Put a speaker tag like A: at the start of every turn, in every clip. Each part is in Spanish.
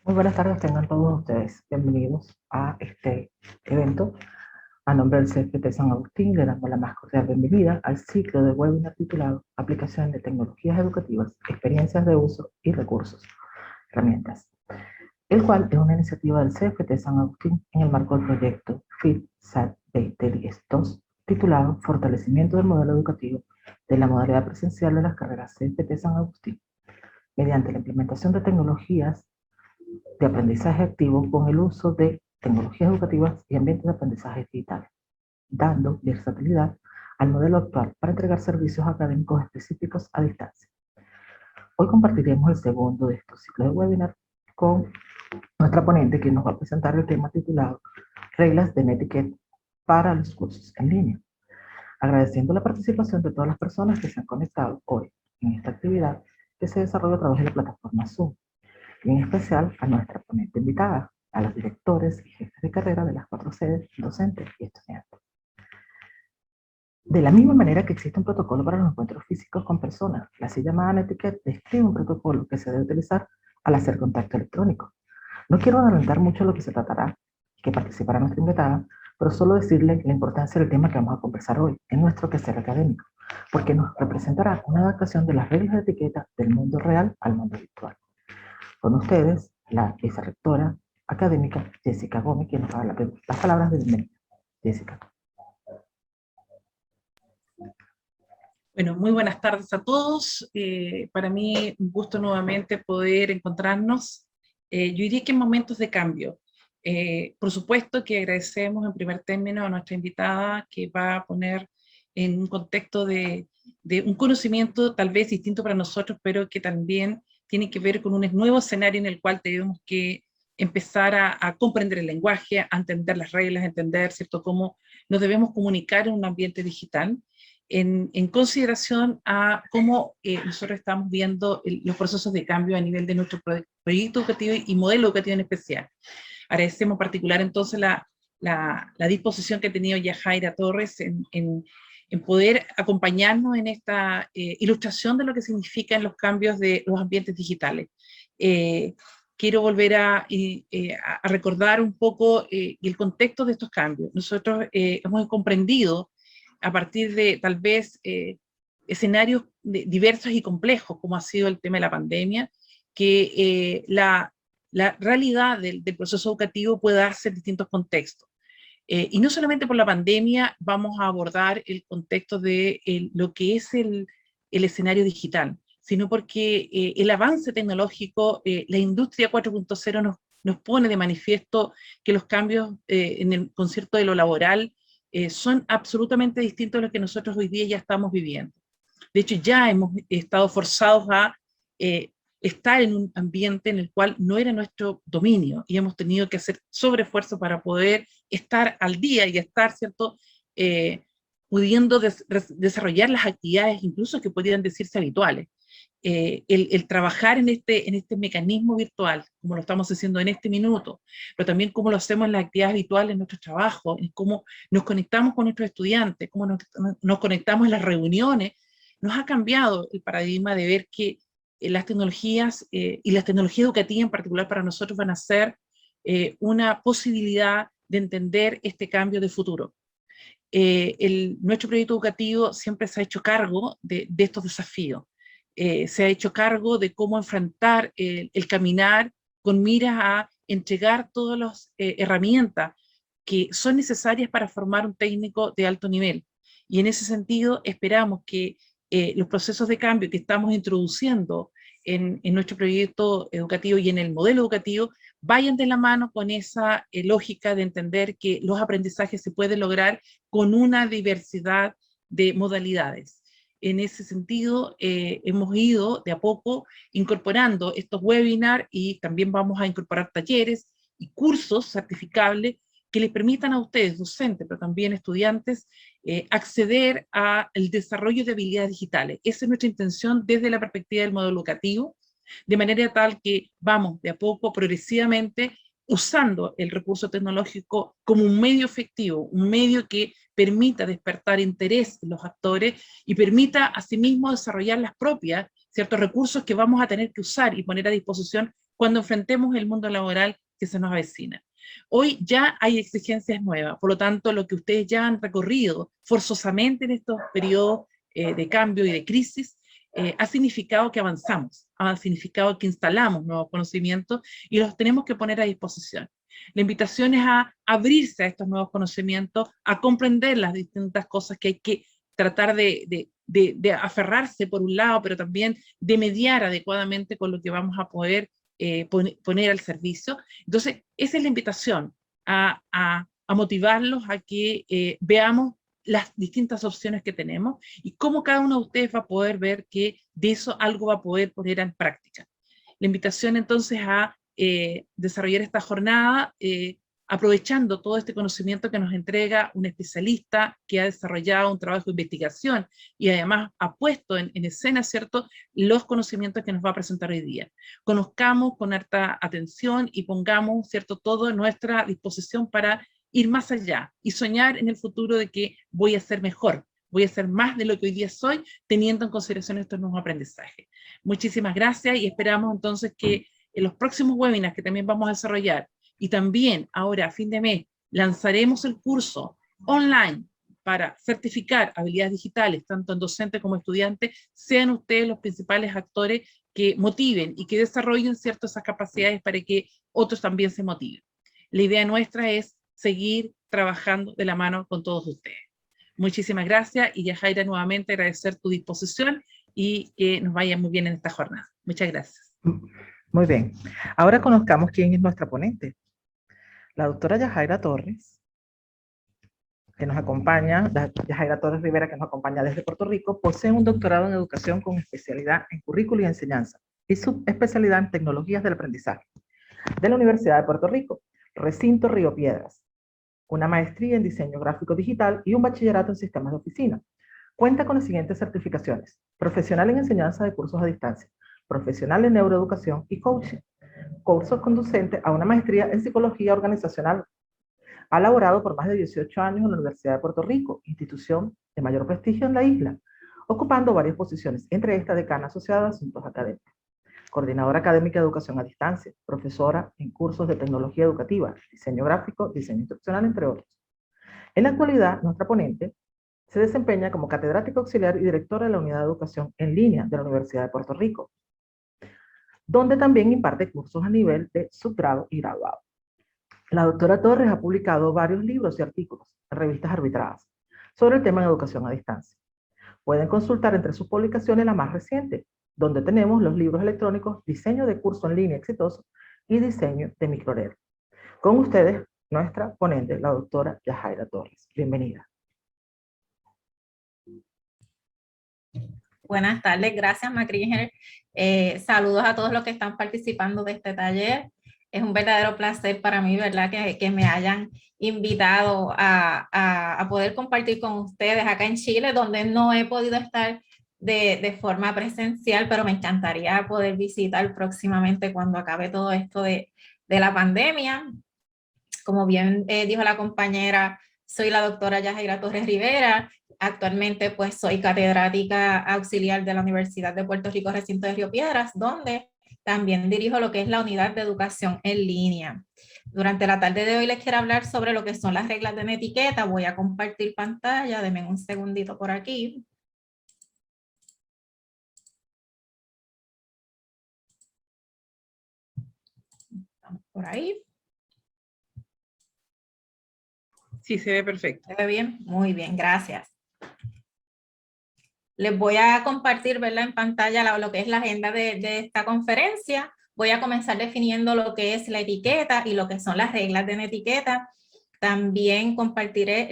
A: Muy buenas tardes, tengan todos ustedes bienvenidos a este evento. A nombre del CFT San Agustín, le damos la más cordial bienvenida al ciclo de webinar titulado Aplicación de tecnologías educativas, experiencias de uso y recursos, herramientas, el cual es una iniciativa del CFT San Agustín en el marco del proyecto FIT-SAT 2010-2, titulado Fortalecimiento del modelo educativo de la modalidad presencial de las carreras CFT San Agustín, mediante la implementación de tecnologías de aprendizaje activo con el uso de tecnologías educativas y ambientes de aprendizaje digital, dando versatilidad al modelo actual para entregar servicios académicos específicos a distancia. Hoy compartiremos el segundo de estos ciclos de webinar con nuestra ponente, que nos va a presentar el tema titulado Reglas de Netiquette para los cursos en línea. Agradeciendo la participación de todas las personas que se han conectado hoy en esta actividad que se desarrolla a través de la plataforma Zoom, y en especial a nuestra ponente invitada, a los directores y jefes de carrera de las 4 sedes, docentes y estudiantes. De la misma manera que existe un protocolo para los encuentros físicos con personas, la así llamada Netiquette describe un protocolo que se debe utilizar al hacer contacto electrónico. No quiero adelantar mucho lo que se tratará, que participará nuestra invitada, pero solo decirle la importancia del tema que vamos a conversar hoy en nuestro quehacer académico, porque nos representará una adaptación de las reglas de etiqueta del mundo real al mundo virtual. Con ustedes, la vicerrectora académica Jessica Gómez, quien nos va a dar las palabras de bienvenida. Jessica.
B: Bueno, muy buenas tardes a todos. Para mí un gusto nuevamente poder encontrarnos. Yo diría que en momentos de cambio. Por supuesto que agradecemos en primer término a nuestra invitada que va a poner en un contexto de un conocimiento tal vez distinto para nosotros, pero que también tiene que ver con un nuevo escenario en el cual tenemos que empezar a comprender el lenguaje, a entender las reglas, a entender, ¿cierto?, cómo nos debemos comunicar en un ambiente digital. En consideración a cómo nosotros estamos viendo los procesos de cambio a nivel de nuestro proyecto educativo y modelo educativo en especial. Agradecemos en particular entonces la disposición que ha tenido Yajaira Torres en poder acompañarnos en esta ilustración de lo que significan los cambios de los ambientes digitales. Quiero volver a recordar un poco el contexto de estos cambios. Nosotros hemos comprendido a partir de tal vez escenarios diversos y complejos, como ha sido el tema de la pandemia, que la realidad del proceso educativo puede darse en distintos contextos. Y no solamente por la pandemia vamos a abordar el contexto de lo que es el escenario digital, sino porque el avance tecnológico, la industria 4.0 nos pone de manifiesto que los cambios en el concierto de lo laboral son absolutamente distintos a los que nosotros hoy día ya estamos viviendo. De hecho, ya hemos estado forzados a estar en un ambiente en el cual no era nuestro dominio y hemos tenido que hacer sobreesfuerzo para poder estar al día y estar, ¿cierto?, pudiendo desarrollar las actividades incluso que podrían decirse habituales. El trabajar en este mecanismo virtual, como lo estamos haciendo en este minuto, pero también cómo lo hacemos en las actividades habituales, en nuestro trabajo, en cómo nos conectamos con nuestros estudiantes, cómo nos conectamos en las reuniones, nos ha cambiado el paradigma de ver que las tecnologías y las tecnologías educativas en particular para nosotros van a ser una posibilidad de entender este cambio de futuro. Nuestro proyecto educativo siempre se ha hecho cargo de estos desafíos. Se ha hecho cargo de cómo enfrentar el caminar con miras a entregar todas las herramientas que son necesarias para formar un técnico de alto nivel. Y en ese sentido esperamos que los procesos de cambio que estamos introduciendo en nuestro proyecto educativo y en el modelo educativo vayan de la mano con esa lógica de entender que los aprendizajes se pueden lograr con una diversidad de modalidades. En ese sentido, hemos ido de a poco incorporando estos webinars y también vamos a incorporar talleres y cursos certificables que les permitan a ustedes, docentes, pero también estudiantes, acceder al desarrollo de habilidades digitales. Esa es nuestra intención desde la perspectiva del modelo educativo, de manera tal que vamos de a poco, progresivamente, usando el recurso tecnológico como un medio efectivo, un medio que permita despertar interés en los actores y permita asimismo desarrollar las propias, ciertos recursos que vamos a tener que usar y poner a disposición cuando enfrentemos el mundo laboral que se nos avecina. Hoy ya hay exigencias nuevas, por lo tanto, lo que ustedes ya han recorrido forzosamente en estos periodos de cambio y de crisis, ha significado que avanzamos, ha significado que instalamos nuevos conocimientos y los tenemos que poner a disposición. La invitación es a abrirse a estos nuevos conocimientos, a comprender las distintas cosas que hay que tratar de aferrarse por un lado, pero también de mediar adecuadamente con lo que vamos a poder poner al servicio. Entonces, esa es la invitación, a motivarlos a que veamos las distintas opciones que tenemos y cómo cada uno de ustedes va a poder ver que de eso algo va a poder poner en práctica. La invitación entonces a desarrollar esta jornada aprovechando todo este conocimiento que nos entrega un especialista que ha desarrollado un trabajo de investigación y además ha puesto en escena, ¿cierto?, los conocimientos que nos va a presentar hoy día. Conozcamos con harta atención y pongamos, ¿cierto?, todo a nuestra disposición para ir más allá y soñar en el futuro de que voy a ser mejor, voy a ser más de lo que hoy día soy, teniendo en consideración estos nuevos aprendizajes. Muchísimas gracias y esperamos entonces que en los próximos webinars que también vamos a desarrollar y también ahora a fin de mes lanzaremos el curso online para certificar habilidades digitales, tanto en docente como estudiante, sean ustedes los principales actores que motiven y que desarrollen ciertas esas capacidades para que otros también se motiven. La idea nuestra es seguir trabajando de la mano con todos ustedes. Muchísimas gracias y Yajaira, nuevamente agradecer tu disposición y que nos vaya muy bien en esta jornada. Muchas gracias.
A: Muy bien. Ahora conozcamos quién es nuestra ponente. La doctora Yajaira Torres, que nos acompaña, Yajaira Torres Rivera, que nos acompaña desde Puerto Rico, posee un doctorado en educación con especialidad en currículo y enseñanza y subespecialidad en tecnologías del aprendizaje de la Universidad de Puerto Rico, recinto Río Piedras, una maestría en diseño gráfico digital y un bachillerato en sistemas de oficina. Cuenta con las siguientes certificaciones: profesional en enseñanza de cursos a distancia, profesional en neuroeducación y coaching, cursos conducentes a una maestría en psicología organizacional. Ha laborado por más de 18 años en la Universidad de Puerto Rico, institución de mayor prestigio en la isla, ocupando varias posiciones, entre estas decana asociada de asuntos académicos, coordinadora académica de educación a distancia, profesora en cursos de tecnología educativa, diseño gráfico, diseño instruccional, entre otros. En la actualidad, nuestra ponente se desempeña como catedrática auxiliar y directora de la Unidad de Educación en Línea de la Universidad de Puerto Rico, donde también imparte cursos a nivel de subgrado y graduado. La doctora Torres ha publicado varios libros y artículos en revistas arbitradas sobre el tema de educación a distancia. Pueden consultar entre sus publicaciones la más reciente, donde tenemos los libros electrónicos Diseño de curso en línea exitoso y Diseño de microred. Con ustedes, nuestra ponente, la doctora Yajaira Torres. Bienvenida.
C: Buenas tardes, gracias Macringer. Saludos a todos los que están participando de este taller. Es un verdadero placer para mí, ¿verdad?, que me hayan invitado a poder compartir con ustedes acá en Chile, donde no he podido estar de forma presencial, pero me encantaría poder visitar próximamente cuando acabe todo esto de la pandemia. Como bien dijo la compañera, soy la doctora Yajaira Torres Rivera. Actualmente pues soy catedrática auxiliar de la Universidad de Puerto Rico, recinto de Río Piedras, donde también dirijo lo que es la unidad de educación en línea. Durante la tarde de hoy les quiero hablar sobre lo que son las reglas de etiqueta. Voy a compartir pantalla, denme un segundito por aquí. Estamos por ahí.
B: Sí, se ve perfecto.
C: ¿Se ve bien? Muy bien, gracias. Les voy a compartir, ¿verdad?, en pantalla lo que es la agenda de esta conferencia. Voy a comenzar definiendo lo que es la etiqueta y lo que son las reglas de etiqueta. También compartiré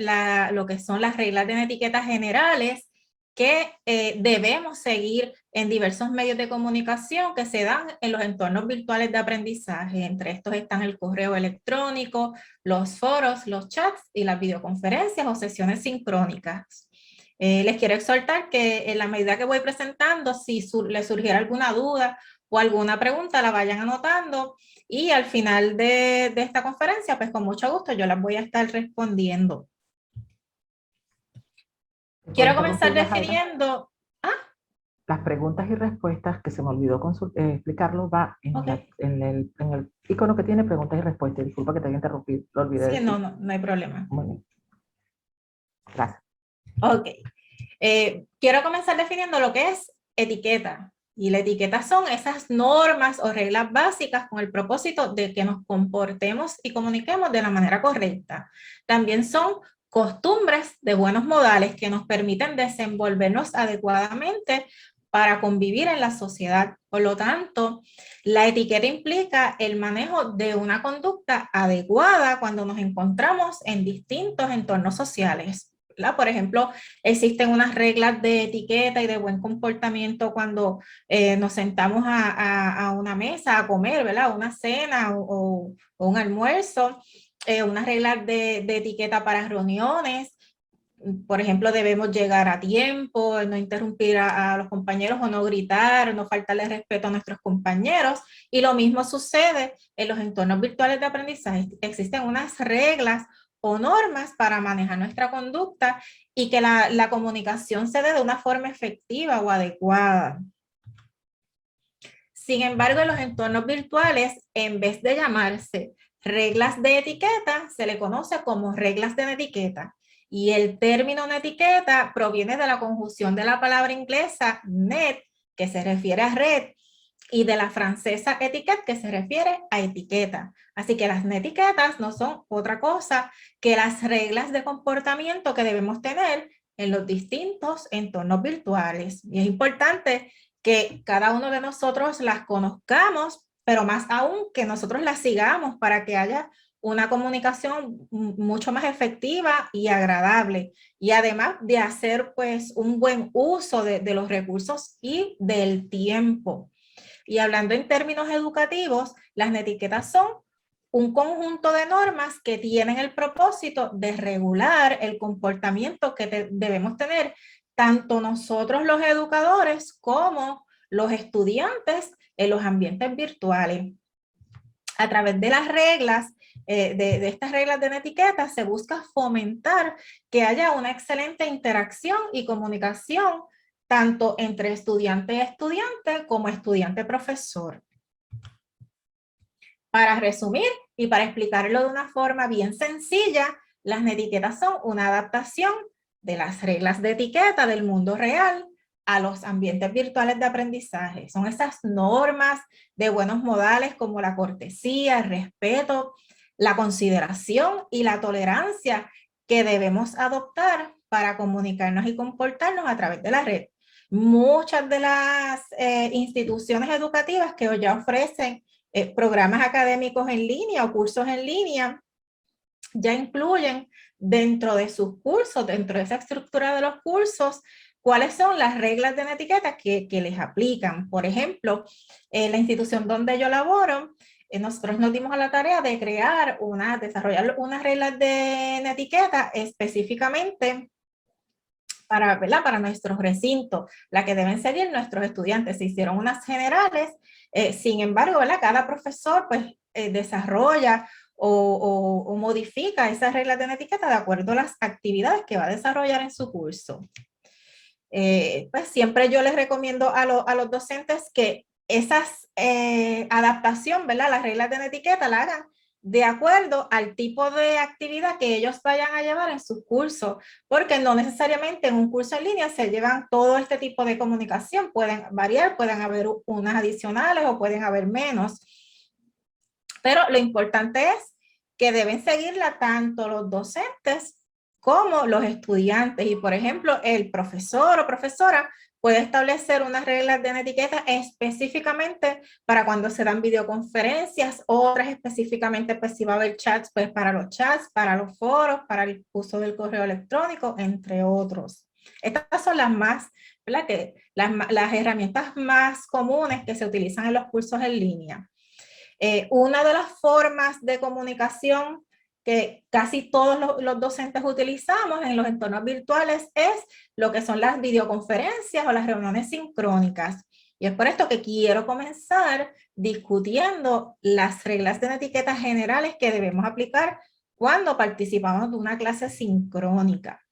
C: lo que son las reglas de etiqueta generales que debemos seguir en diversos medios de comunicación que se dan en los entornos virtuales de aprendizaje. Entre estos están el correo electrónico, los foros, los chats y las videoconferencias o sesiones sincrónicas. Les quiero exhortar que en la medida que voy presentando, si les surgiera alguna duda o alguna pregunta, la vayan anotando y al final de esta conferencia, pues con mucho gusto yo las voy a estar respondiendo. Quiero comenzar definiendo...
A: las preguntas y respuestas, que se me olvidó explicarlo, va en,
C: Ok.
A: en el icono que tiene preguntas y respuestas. Disculpa que te haya interrumpido, lo olvidé
C: Sí,
A: decir.
C: no hay problema.
A: Muy bien. Gracias.
C: Ok. Quiero comenzar definiendo lo que es etiqueta. Y la etiqueta son esas normas o reglas básicas con el propósito de que nos comportemos y comuniquemos de la manera correcta. También son costumbres de buenos modales que nos permiten desenvolvernos adecuadamente para convivir en la sociedad. Por lo tanto, la etiqueta implica el manejo de una conducta adecuada cuando nos encontramos en distintos entornos sociales, ¿verdad? Por ejemplo, existen unas reglas de etiqueta y de buen comportamiento cuando nos sentamos a una mesa a comer, ¿verdad? Una cena o un almuerzo, unas reglas de etiqueta para reuniones. Por ejemplo, debemos llegar a tiempo, no interrumpir a los compañeros o no gritar, no faltarle respeto a nuestros compañeros. Y lo mismo sucede en los entornos virtuales de aprendizaje. Existen unas reglas o normas para manejar nuestra conducta y que la comunicación se dé de una forma efectiva o adecuada. Sin embargo, en los entornos virtuales, en vez de llamarse reglas de etiqueta, se le conoce como reglas de etiqueta. Y el término etiqueta proviene de la conjunción de la palabra inglesa net, que se refiere a red, y de la francesa etiquette, que se refiere a etiqueta. Así que las netiquetas no son otra cosa que las reglas de comportamiento que debemos tener en los distintos entornos virtuales. Y es importante que cada uno de nosotros las conozcamos, pero más aún que nosotros las sigamos para que haya una comunicación mucho más efectiva y agradable. Y además de hacer pues un buen uso de los recursos y del tiempo. Y hablando en términos educativos, las netiquetas son un conjunto de normas que tienen el propósito de regular el comportamiento que debemos tener tanto nosotros los educadores como los estudiantes en los ambientes virtuales. A través de las reglas, de estas reglas de etiqueta, se busca fomentar que haya una excelente interacción y comunicación tanto entre estudiante y estudiante como estudiante-profesor. Para resumir y para explicarlo de una forma bien sencilla, las netiquetas son una adaptación de las reglas de etiqueta del mundo real a los ambientes virtuales de aprendizaje. Son esas normas de buenos modales como la cortesía, el respeto, la consideración y la tolerancia que debemos adoptar para comunicarnos y comportarnos a través de la red. Muchas de las instituciones educativas que hoy ya ofrecen programas académicos en línea o cursos en línea ya incluyen dentro de sus cursos, dentro de esa estructura de los cursos, cuáles son las reglas de etiqueta que les aplican. Por ejemplo, en la institución donde yo laboro, nosotros nos dimos a la tarea de desarrollar unas reglas de etiqueta específicamente para, ¿verdad? Para nuestros recintos, la que deben seguir nuestros estudiantes. Se hicieron unas generales, sin embargo, ¿verdad? Cada profesor pues desarrolla o modifica esas reglas de etiqueta de acuerdo a las actividades que va a desarrollar en su curso. Pues siempre yo les recomiendo a los docentes que esas adaptación, ¿verdad? Las reglas de etiqueta la hagan de acuerdo al tipo de actividad que ellos vayan a llevar en sus cursos, porque no necesariamente en un curso en línea se llevan todo este tipo de comunicación, pueden variar, pueden haber unas adicionales o pueden haber menos, pero lo importante es que deben seguirla tanto los docentes como los estudiantes. Y por ejemplo, el profesor o profesora puede establecer unas reglas de etiqueta específicamente para cuando se dan videoconferencias, otras específicamente pues si va a haber chats, pues para los chats, para los foros, para el uso del correo electrónico, entre otros. Estas son las más, ¿verdad? Las herramientas más comunes que se utilizan en los cursos en línea. Una de las formas de comunicación que casi todos los docentes utilizamos en los entornos virtuales es lo que son las videoconferencias o las reuniones sincrónicas. Y es por esto que quiero comenzar discutiendo las reglas de etiqueta generales que debemos aplicar cuando participamos de una clase sincrónica.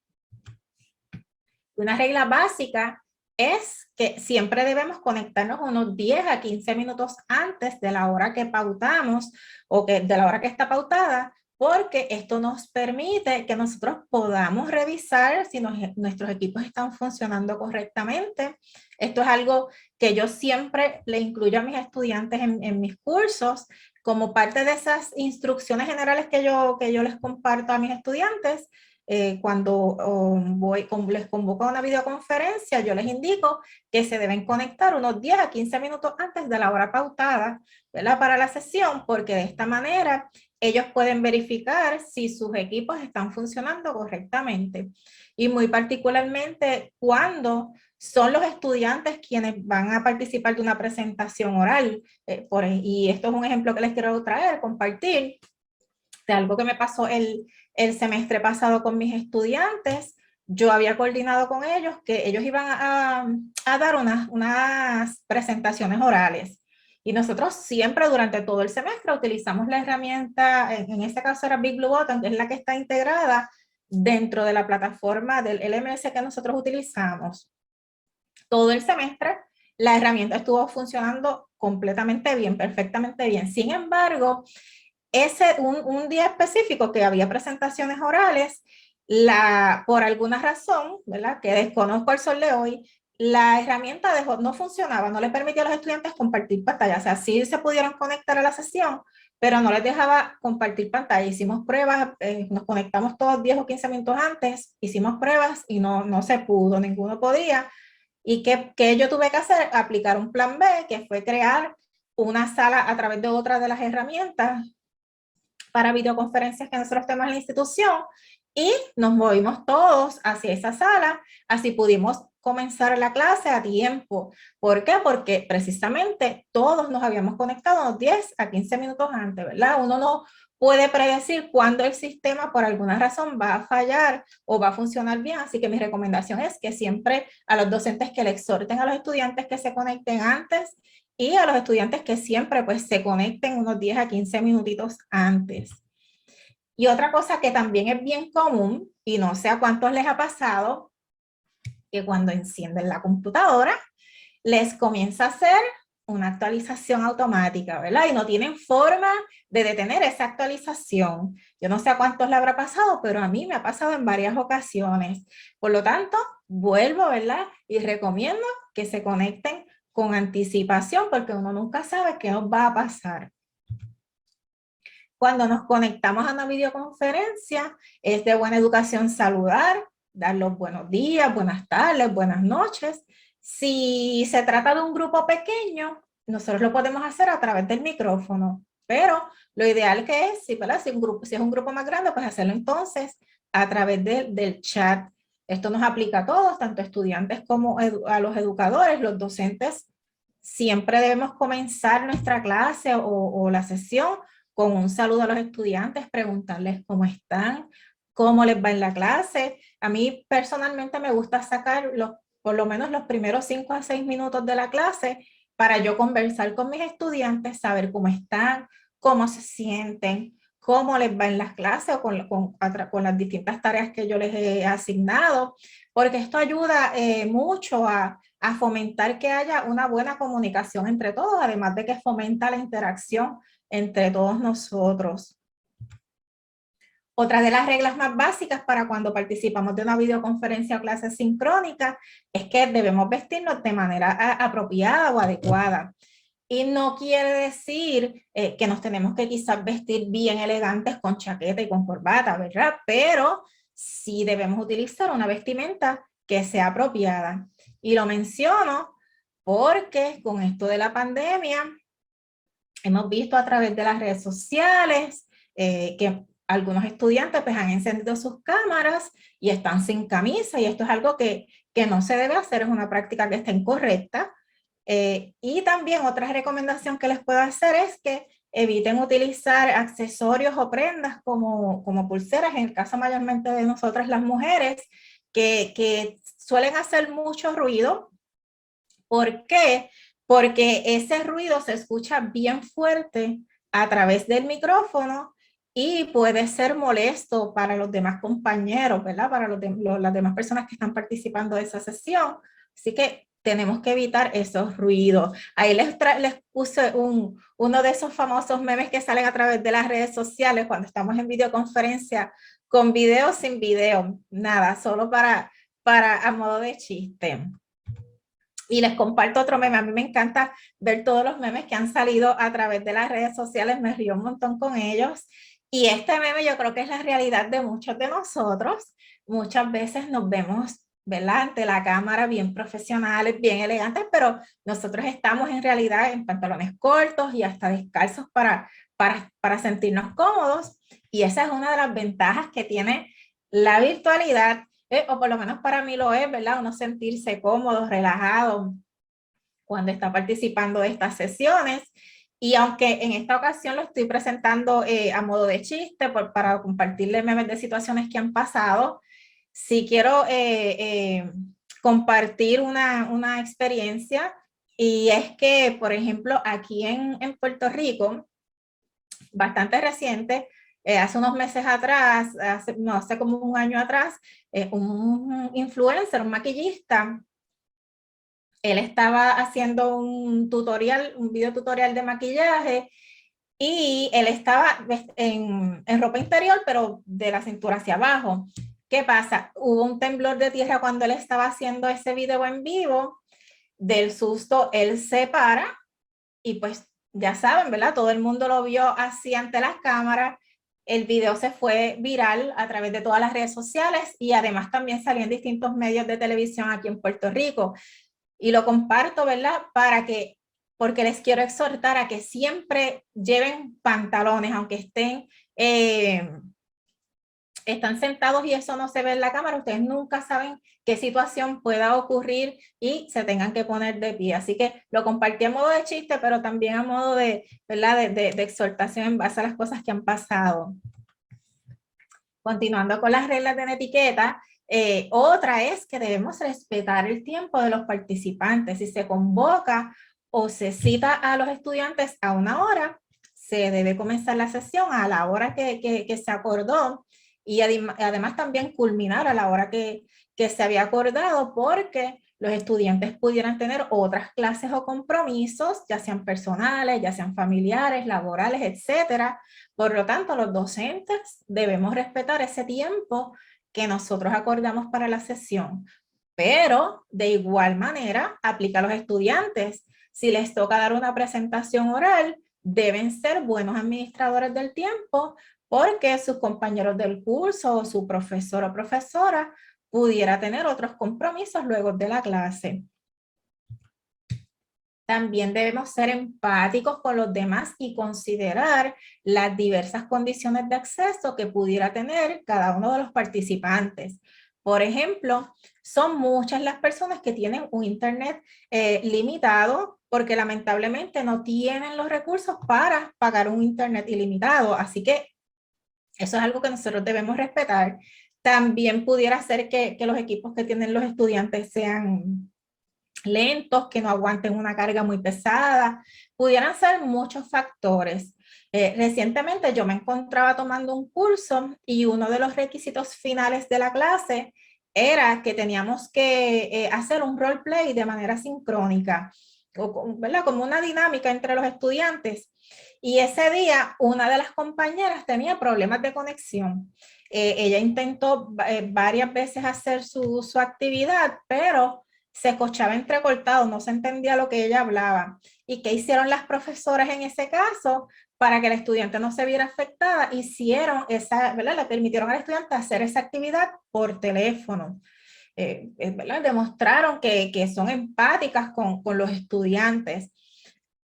C: Una regla básica es que siempre debemos conectarnos unos 10 a 15 minutos antes de la hora que pautamos o de la hora que está pautada, porque esto nos permite que nosotros podamos revisar si nuestros equipos están funcionando correctamente. Esto es algo que yo siempre le incluyo a mis estudiantes en mis cursos, como parte de esas instrucciones generales que yo les comparto a mis estudiantes. Cuando les convoco a una videoconferencia, yo les indico que se deben conectar unos 10 a 15 minutos antes de la hora pautada, ¿verdad? Para la sesión, porque de esta manera ellos pueden verificar si sus equipos están funcionando correctamente. Y muy particularmente cuando son los estudiantes quienes van a participar de una presentación oral. Y esto es un ejemplo que les quiero traer, compartir, de algo que me pasó el semestre pasado con mis estudiantes. Yo había coordinado con ellos que ellos iban a dar unas presentaciones orales. Y nosotros siempre durante todo el semestre utilizamos la herramienta, en este caso era Big Blue Button, que es la que está integrada dentro de la plataforma del LMS que nosotros utilizamos. Todo el semestre la herramienta estuvo funcionando completamente bien, perfectamente bien. Sin embargo, un día específico que había presentaciones orales, por alguna razón, ¿verdad?, que desconozco al sol de hoy, la herramienta no funcionaba, no le permitía a los estudiantes compartir pantalla. O sea, sí se pudieron conectar a la sesión, pero no les dejaba compartir pantalla. Hicimos pruebas, nos conectamos todos 10 o 15 minutos antes, hicimos pruebas y no se pudo, ninguno podía. ¿Y qué yo tuve que hacer? Aplicar un plan B, que fue crear una sala a través de otra de las herramientas para videoconferencias que nosotros tenemos en la institución, y nos movimos todos hacia esa sala, así pudimos comenzar la clase a tiempo. ¿Por qué? Porque precisamente todos nos habíamos conectado unos 10 a 15 minutos antes, ¿verdad? Uno no puede predecir cuándo el sistema por alguna razón va a fallar o va a funcionar bien, así que mi recomendación es que siempre a los docentes que le exhorten a los estudiantes que se conecten antes, y a los estudiantes que siempre pues se conecten unos 10 a 15 minutitos antes. Y otra cosa que también es bien común, y no sé a cuántos les ha pasado, que cuando encienden la computadora, les comienza a hacer una actualización automática, ¿verdad? Y no tienen forma de detener esa actualización. Yo no sé a cuántos le habrá pasado, pero a mí me ha pasado en varias ocasiones. Por lo tanto, vuelvo, ¿verdad? Y recomiendo que se conecten con anticipación, porque uno nunca sabe qué nos va a pasar. Cuando nos conectamos a una videoconferencia, es de buena educación saludar, dar los buenos días, buenas tardes, buenas noches. Si se trata de un grupo pequeño, nosotros lo podemos hacer a través del micrófono, pero lo ideal que es, si es un grupo más grande, pues hacerlo entonces a través del chat. Esto nos aplica a todos, tanto estudiantes como a los educadores, los docentes. Siempre debemos comenzar nuestra clase o la sesión con un saludo a los estudiantes, preguntarles cómo están, cómo les va en la clase. A mí personalmente me gusta sacar por lo menos los primeros 5 a 6 minutos de la clase para yo conversar con mis estudiantes, saber cómo están, cómo se sienten, cómo les va en las clases o con las distintas tareas que yo les he asignado, porque esto ayuda mucho a fomentar que haya una buena comunicación entre todos, además de que fomenta la interacción entre todos nosotros. Otra de las reglas más básicas para cuando participamos de una videoconferencia o clase sincrónica es que debemos vestirnos de manera apropiada o adecuada. Y no quiere decir que nos tenemos que quizás vestir bien elegantes con chaqueta y con corbata, ¿verdad? Pero sí debemos utilizar una vestimenta que sea apropiada. Y lo menciono porque con esto de la pandemia hemos visto a través de las redes sociales que algunos estudiantes pues han encendido sus cámaras y están sin camisa, y esto es algo que no se debe hacer, es una práctica que está incorrecta. Y también otra recomendación que les puedo hacer es que eviten utilizar accesorios o prendas como pulseras, en el caso mayormente de nosotras las mujeres, que suelen hacer mucho ruido. ¿Por qué? Porque ese ruido se escucha bien fuerte a través del micrófono y puede ser molesto para los demás compañeros, ¿verdad? Para las demás personas que están participando de esa sesión. Así que tenemos que evitar esos ruidos. Ahí les puse uno de esos famosos memes que salen a través de las redes sociales cuando estamos en videoconferencia, con video, sin video, nada, solo para a modo de chiste. Y les comparto otro meme. A mí me encanta ver todos los memes que han salido a través de las redes sociales. Me río un montón con ellos. Y este meme yo creo que es la realidad de muchos de nosotros. Muchas veces nos vemos, ¿verdad?, ante la cámara bien profesionales, bien elegantes, pero nosotros estamos en realidad en pantalones cortos y hasta descalzos para sentirnos cómodos. Y esa es una de las ventajas que tiene la virtualidad. O por lo menos para mí lo es, ¿verdad? Uno sentirse cómodo, relajado cuando está participando de estas sesiones. Y aunque en esta ocasión lo estoy presentando a modo de chiste, para compartirle memes de situaciones que han pasado, sí quiero compartir una experiencia. Y es que, por ejemplo, aquí en Puerto Rico, bastante reciente, hace unos meses atrás, hace como un año atrás, un influencer, un maquillista, él estaba haciendo un video tutorial de maquillaje y él estaba en ropa interior, pero de la cintura hacia abajo. ¿Qué pasa? Hubo un temblor de tierra cuando él estaba haciendo ese video en vivo. Del susto, él se para y pues ya saben, ¿verdad? Todo el mundo lo vio así ante las cámaras. El video se fue viral a través de todas las redes sociales y además también salió en distintos medios de televisión aquí en Puerto Rico. Y lo comparto, ¿verdad? Porque les quiero exhortar a que siempre lleven pantalones, aunque están sentados y eso no se ve en la cámara, ustedes nunca saben qué situación pueda ocurrir y se tengan que poner de pie. Así que lo compartí a modo de chiste, pero también a modo de, ¿verdad?, de exhortación en base a las cosas que han pasado. Continuando con las reglas de la etiqueta, otra es que debemos respetar el tiempo de los participantes. Si se convoca o se cita a los estudiantes a una hora, se debe comenzar la sesión a la hora que se acordó y además también culminar a la hora que se había acordado, porque los estudiantes pudieran tener otras clases o compromisos, ya sean personales, ya sean familiares, laborales, etcétera. Por lo tanto, los docentes debemos respetar ese tiempo que nosotros acordamos para la sesión, pero de igual manera aplica a los estudiantes. Si les toca dar una presentación oral, deben ser buenos administradores del tiempo, porque sus compañeros del curso o su profesor o profesora pudiera tener otros compromisos luego de la clase. También debemos ser empáticos con los demás y considerar las diversas condiciones de acceso que pudiera tener cada uno de los participantes. Por ejemplo, son muchas las personas que tienen un internet limitado porque lamentablemente no tienen los recursos para pagar un internet ilimitado. Así que eso es algo que nosotros debemos respetar. También pudiera ser que los equipos que tienen los estudiantes sean lentos, que no aguanten una carga muy pesada. Pudieran ser muchos factores. Recientemente yo me encontraba tomando un curso y uno de los requisitos finales de la clase era que teníamos que hacer un roleplay de manera sincrónica, ¿verdad?, como una dinámica entre los estudiantes. Y ese día una de las compañeras tenía problemas de conexión. Ella intentó varias veces hacer su actividad, pero se escuchaba entrecortado, no se entendía lo que ella hablaba. ¿Y qué hicieron las profesoras en ese caso? Para que la estudiante no se viera afectada, ¿verdad?, le permitieron al estudiante hacer esa actividad por teléfono. ¿Verdad? Demostraron que son empáticas con los estudiantes.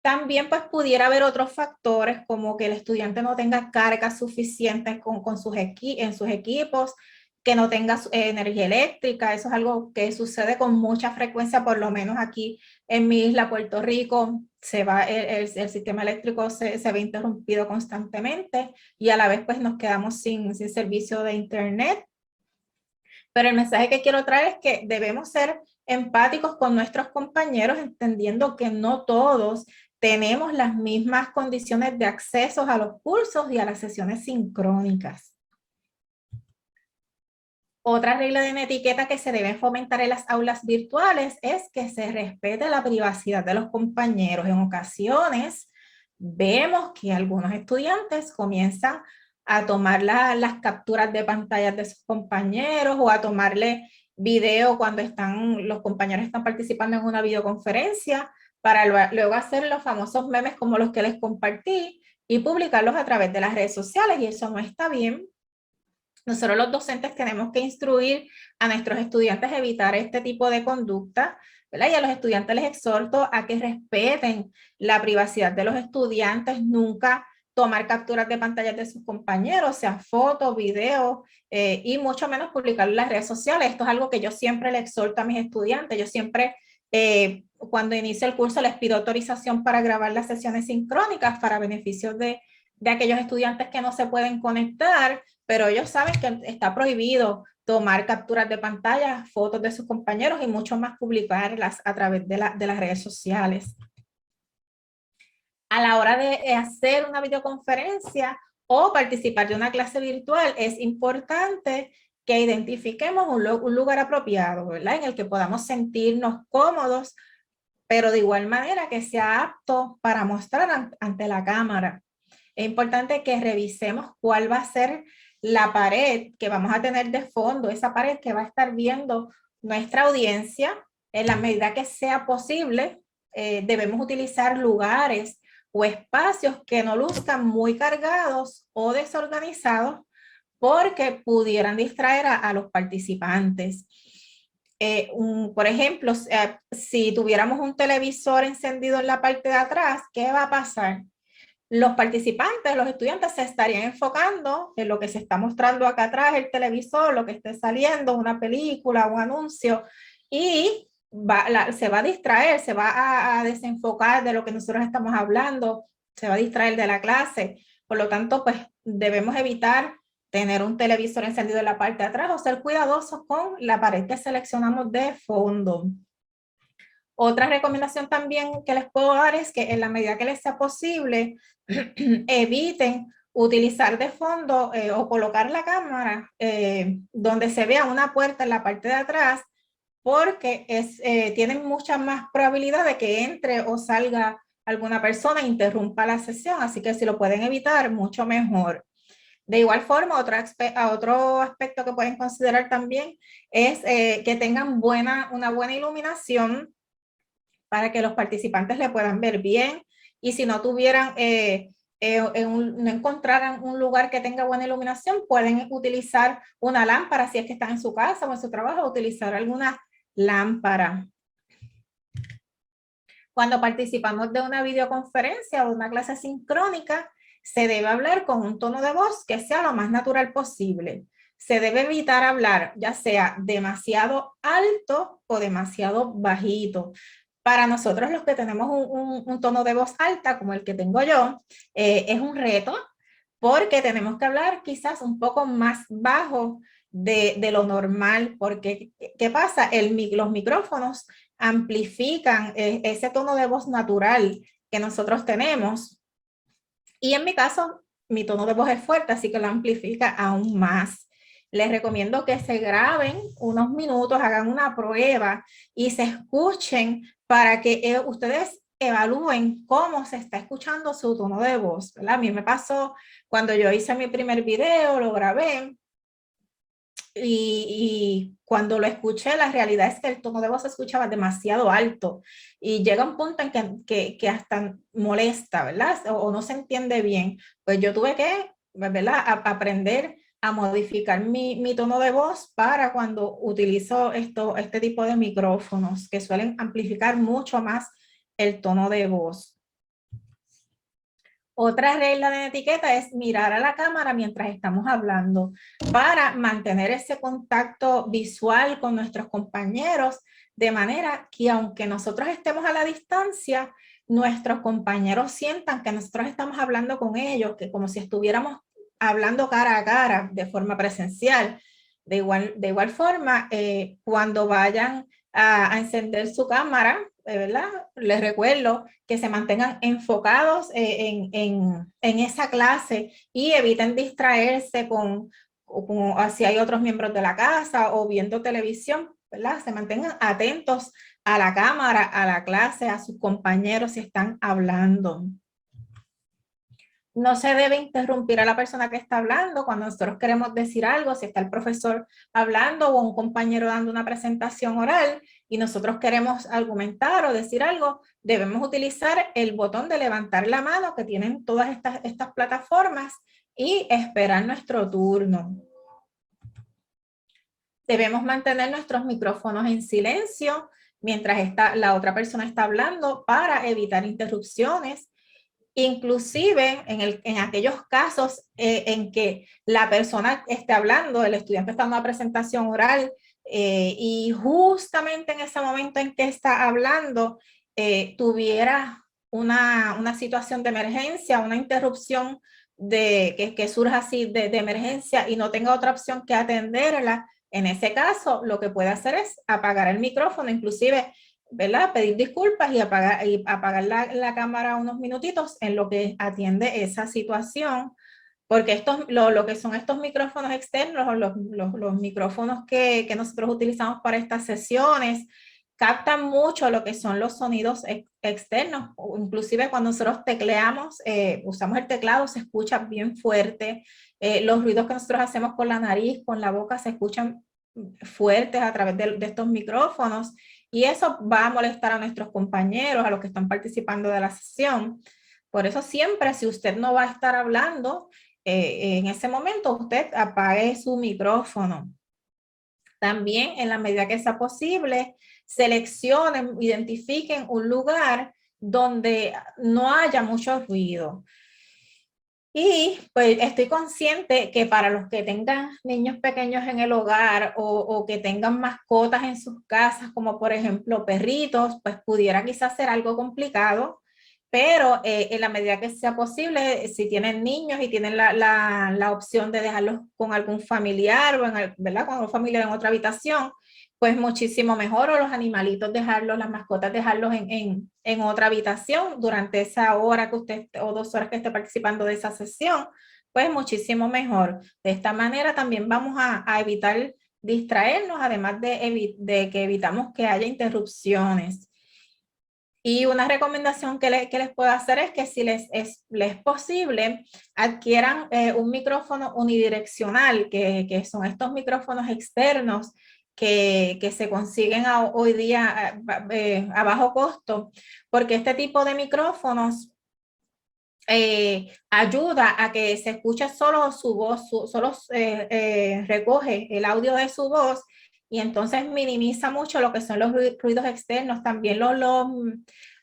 C: También pues pudiera haber otros factores como que el estudiante no tenga cargas suficientes en sus equipos, que no tenga energía eléctrica. Eso es algo que sucede con mucha frecuencia, por lo menos aquí en mi isla, Puerto Rico. El sistema eléctrico se ve interrumpido constantemente y a la vez pues nos quedamos sin servicio de internet. Pero el mensaje que quiero traer es que debemos ser empáticos con nuestros compañeros, entendiendo que no todos tenemos las mismas condiciones de acceso a los cursos y a las sesiones sincrónicas. Otra regla de etiqueta que se debe fomentar en las aulas virtuales es que se respete la privacidad de los compañeros. En ocasiones vemos que algunos estudiantes comienzan a tomar las capturas de pantallas de sus compañeros o a tomarle video cuando los compañeros están participando en una videoconferencia para luego hacer los famosos memes como los que les compartí y publicarlos a través de las redes sociales, y eso no está bien. Nosotros los docentes tenemos que instruir a nuestros estudiantes a evitar este tipo de conducta, ¿verdad? Y a los estudiantes les exhorto a que respeten la privacidad de los estudiantes, nunca tomar capturas de pantallas de sus compañeros, sea fotos, videos, y mucho menos publicarlo en las redes sociales. Esto es algo que yo siempre le exhorto a mis estudiantes. Yo siempre, cuando inicio el curso, les pido autorización para grabar las sesiones sincrónicas para beneficio de aquellos estudiantes que no se pueden conectar, pero ellos saben que está prohibido tomar capturas de pantalla, fotos de sus compañeros y mucho más publicarlas a través de las redes sociales. A la hora de hacer una videoconferencia o participar de una clase virtual, es importante que identifiquemos un lugar apropiado, ¿verdad? En el que podamos sentirnos cómodos, pero de igual manera que sea apto para mostrar ante la cámara. Es importante que revisemos cuál va a ser la pared que vamos a tener de fondo, esa pared que va a estar viendo nuestra audiencia. En la medida que sea posible, debemos utilizar lugares o espacios que no luzcan muy cargados o desorganizados porque pudieran distraer a los participantes. Por ejemplo, si tuviéramos un televisor encendido en la parte de atrás, ¿qué va a pasar? Los participantes, los estudiantes se estarían enfocando en lo que se está mostrando acá atrás, el televisor, lo que esté saliendo, una película, un anuncio, y se va a distraer, se va a desenfocar de lo que nosotros estamos hablando, se va a distraer de la clase. Por lo tanto, pues debemos evitar tener un televisor encendido en la parte de atrás o ser cuidadosos con la pared que seleccionamos de fondo. Otra recomendación también que les puedo dar es que en la medida que les sea posible, eviten utilizar de fondo o colocar la cámara donde se vea una puerta en la parte de atrás, porque tienen mucha más probabilidad de que entre o salga alguna persona e interrumpa la sesión, así que si lo pueden evitar, mucho mejor. De igual forma, otro aspecto que pueden considerar también es que tengan una buena iluminación para que los participantes le puedan ver bien, y si no tuvieran, no encontraran un lugar que tenga buena iluminación, pueden utilizar una lámpara, si es que están en su casa o en su trabajo, utilizar alguna lámpara. Cuando participamos de una videoconferencia o una clase sincrónica, se debe hablar con un tono de voz que sea lo más natural posible. Se debe evitar hablar ya sea demasiado alto o demasiado bajito. Para nosotros los que tenemos un tono de voz alta, como el que tengo yo, es un reto porque tenemos que hablar quizás un poco más bajo de lo normal, porque ¿qué pasa? Los micrófonos amplifican ese tono de voz natural que nosotros tenemos, y en mi caso mi tono de voz es fuerte, así que lo amplifica aún más. Les recomiendo que se graben unos minutos, hagan una prueba y se escuchen para que ustedes evalúen cómo se está escuchando su tono de voz, ¿verdad? A mí me pasó cuando yo hice mi primer video, lo grabé, y cuando lo escuché, la realidad es que el tono de voz se escuchaba demasiado alto y llega un punto en que hasta molesta, ¿verdad? O no se entiende bien. Pues yo tuve que, ¿verdad?, aprender a modificar mi tono de voz para cuando utilizo este tipo de micrófonos que suelen amplificar mucho más el tono de voz. Otra regla de etiqueta es mirar a la cámara mientras estamos hablando para mantener ese contacto visual con nuestros compañeros, de manera que aunque nosotros estemos a la distancia, nuestros compañeros sientan que nosotros estamos hablando con ellos, que como si estuviéramos hablando cara a cara de forma presencial. De igual forma, cuando vayan a encender su cámara, ¿verdad? Les recuerdo que se mantengan enfocados en esa clase y eviten distraerse con si hay otros miembros de la casa o viendo televisión, ¿verdad? Se mantengan atentos a la cámara, a la clase, a sus compañeros si están hablando. No se debe interrumpir a la persona que está hablando cuando nosotros queremos decir algo, si está el profesor hablando o un compañero dando una presentación oral y nosotros queremos argumentar o decir algo, debemos utilizar el botón de levantar la mano que tienen todas estas plataformas y esperar nuestro turno. Debemos mantener nuestros micrófonos en silencio mientras la otra persona está hablando para evitar interrupciones. Inclusive en aquellos casos en que la persona esté hablando, el estudiante está en una presentación oral y justamente en ese momento en que está hablando tuviera una situación de emergencia, una interrupción que surja así de emergencia y no tenga otra opción que atenderla, en ese caso lo que puede hacer es apagar el micrófono, inclusive, ¿verdad? Pedir disculpas y apagar la cámara unos minutitos en lo que atiende esa situación, porque lo que son estos micrófonos externos, los micrófonos que nosotros utilizamos para estas sesiones, captan mucho lo que son los sonidos externos, inclusive cuando nosotros tecleamos, usamos el teclado, se escucha bien fuerte, los ruidos que nosotros hacemos con la nariz, con la boca, se escuchan fuertes a través de estos micrófonos, y eso va a molestar a nuestros compañeros, a los que están participando de la sesión. Por eso siempre, si usted no va a estar hablando, en ese momento usted apague su micrófono. También, en la medida que sea posible, seleccionen, identifiquen un lugar donde no haya mucho ruido. Y pues estoy consciente que para los que tengan niños pequeños en el hogar o que tengan mascotas en sus casas, como por ejemplo perritos, pues pudiera quizás ser algo complicado, pero en la medida que sea posible, si tienen niños y tienen la opción de dejarlos con algún familiar, o ¿verdad? Con algún familiar en otra habitación, pues muchísimo mejor, o los animalitos dejarlos, las mascotas dejarlos en otra habitación durante esa hora que usted, o 2 horas que esté participando de esa sesión, pues muchísimo mejor. De esta manera también vamos a evitar distraernos, además de que evitamos que haya interrupciones. Y una recomendación que les puedo hacer es que si les es posible, adquieran un micrófono unidireccional, que son estos micrófonos externos que se consiguen hoy día a bajo costo, porque este tipo de micrófonos ayuda a que se escuche solo su voz, solo recoge el audio de su voz, y entonces minimiza mucho lo que son los ruidos externos. También los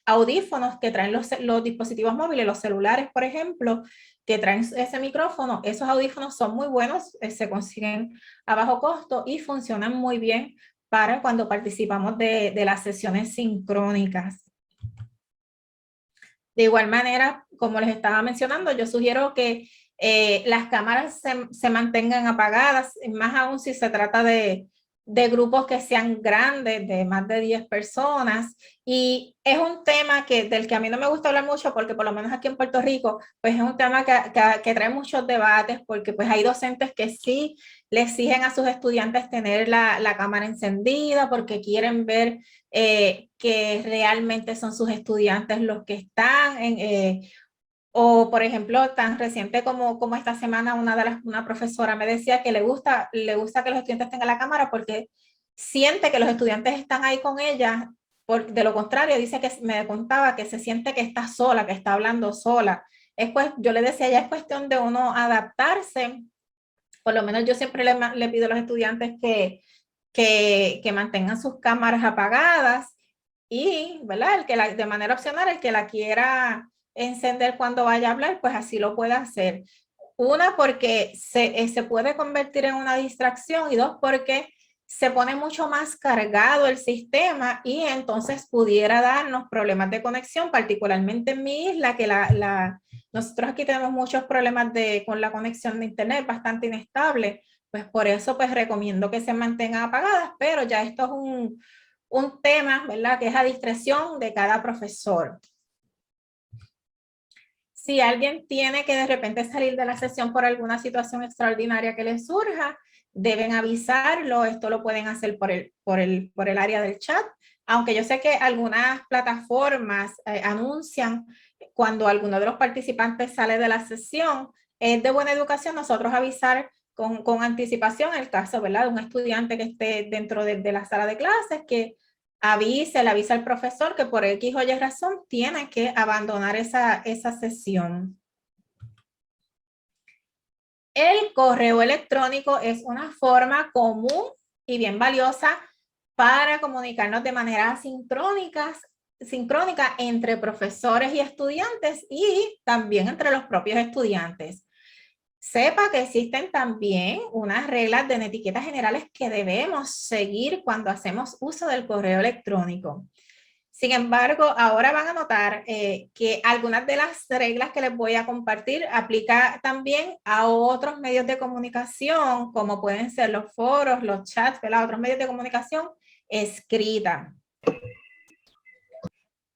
C: audífonos que traen los dispositivos móviles, los celulares, por ejemplo, que traen ese micrófono, esos audífonos son muy buenos, se consiguen a bajo costo y funcionan muy bien para cuando participamos de las sesiones sincrónicas. De igual manera, como les estaba mencionando, yo sugiero que las cámaras se mantengan apagadas, más aún si se trata de grupos que sean grandes, de más de 10 personas. Y es un tema del que a mí no me gusta hablar mucho, porque por lo menos aquí en Puerto Rico, pues es un tema que trae muchos debates, porque pues hay docentes que sí le exigen a sus estudiantes tener la cámara encendida, porque quieren ver que realmente son sus estudiantes los que están o por ejemplo, tan reciente como esta semana, una profesora me decía que le gusta que los estudiantes tengan la cámara porque siente que los estudiantes están ahí con ella. De lo contrario, dice que me contaba que se siente que está sola, que está hablando sola. Yo le decía, ya es cuestión de uno adaptarse. Por lo menos yo siempre le pido a los estudiantes que mantengan sus cámaras apagadas y, ¿verdad? De manera opcional, el que la quiera encender cuando vaya a hablar, pues así lo puede hacer. Una, porque se puede convertir en una distracción, y dos, porque se pone mucho más cargado el sistema y entonces pudiera darnos problemas de conexión, particularmente en mi isla, que nosotros aquí tenemos muchos problemas con la conexión de internet, bastante inestable. Pues por eso pues recomiendo que se mantengan apagadas, pero ya esto es un tema, ¿verdad? Que es a discreción de cada profesor. Si alguien tiene que de repente salir de la sesión por alguna situación extraordinaria que les surja, deben avisarlo. Esto lo pueden hacer por el área del chat. Aunque yo sé que algunas plataformas anuncian cuando alguno de los participantes sale de la sesión, es de buena educación nosotros avisar con anticipación el caso, ¿verdad?, de un estudiante que esté dentro de la sala de clases, que le avisa al profesor que por X o Y razón tiene que abandonar esa sesión. El correo electrónico es una forma común y bien valiosa para comunicarnos de manera sincrónica entre profesores y estudiantes y también entre los propios estudiantes. Sepa que existen también unas reglas de etiqueta generales que debemos seguir cuando hacemos uso del correo electrónico. Sin embargo, ahora van a notar que algunas de las reglas que les voy a compartir aplica también a otros medios de comunicación, como pueden ser los foros, los chats, ¿verdad?, otros medios de comunicación escrita.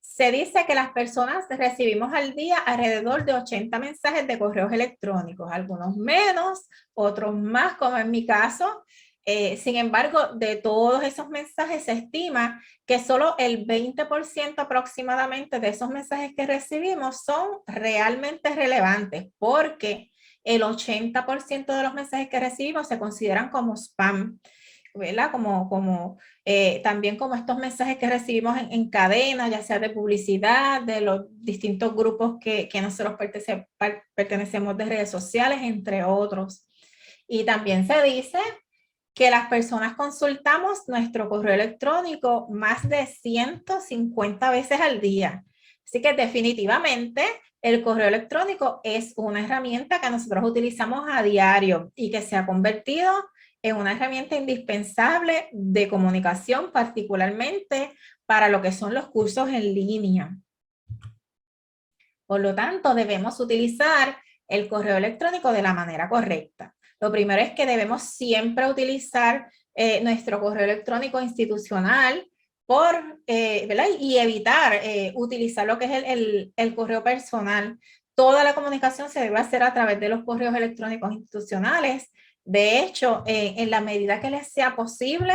C: Se dice que las personas recibimos al día alrededor de 80 mensajes de correos electrónicos, algunos menos, otros más, como en mi caso. Sin embargo, de todos esos mensajes se estima que solo el 20% aproximadamente de esos mensajes que recibimos son realmente relevantes, porque el 80% de los mensajes que recibimos se consideran como spam, ¿verdad? También como estos mensajes que recibimos en cadena, ya sea de publicidad, de los distintos grupos que nosotros pertenecemos de redes sociales, entre otros. Y también se dice que las personas consultamos nuestro correo electrónico más de 150 veces al día. Así que definitivamente el correo electrónico es una herramienta que nosotros utilizamos a diario y que se ha convertido en una herramienta indispensable de comunicación, particularmente para lo que son los cursos en línea. Por lo tanto, debemos utilizar el correo electrónico de la manera correcta. Lo primero es que debemos siempre utilizar nuestro correo electrónico institucional ¿verdad? Y evitar utilizar lo que es el correo personal. Toda la comunicación se debe hacer a través de los correos electrónicos institucionales. De hecho, en la medida que les sea posible,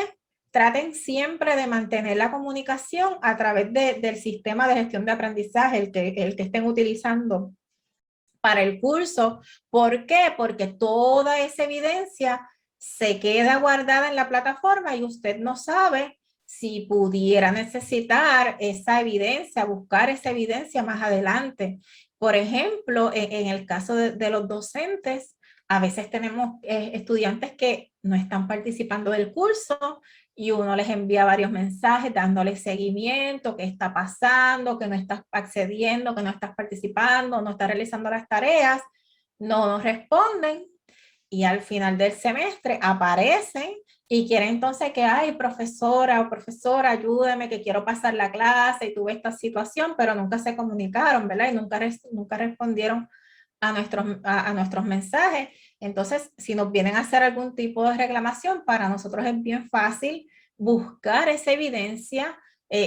C: traten siempre de mantener la comunicación a través del sistema de gestión de aprendizaje, el que estén utilizando para el curso. ¿Por qué? Porque toda esa evidencia se queda guardada en la plataforma y usted no sabe si pudiera necesitar esa evidencia, buscar esa evidencia más adelante. Por ejemplo, en el caso de los docentes, a veces tenemos estudiantes que no están participando del curso y uno les envía varios mensajes dándoles seguimiento, qué está pasando, que no estás accediendo, que no estás participando, no estás realizando las tareas, no nos responden y al final del semestre aparecen y quieren entonces que, ay, profesora o profesora, ayúdame que quiero pasar la clase y tuve esta situación, pero nunca se comunicaron, ¿verdad? Y nunca respondieron a nuestros mensajes. Entonces, si nos vienen a hacer algún tipo de reclamación, para nosotros es bien fácil buscar esa evidencia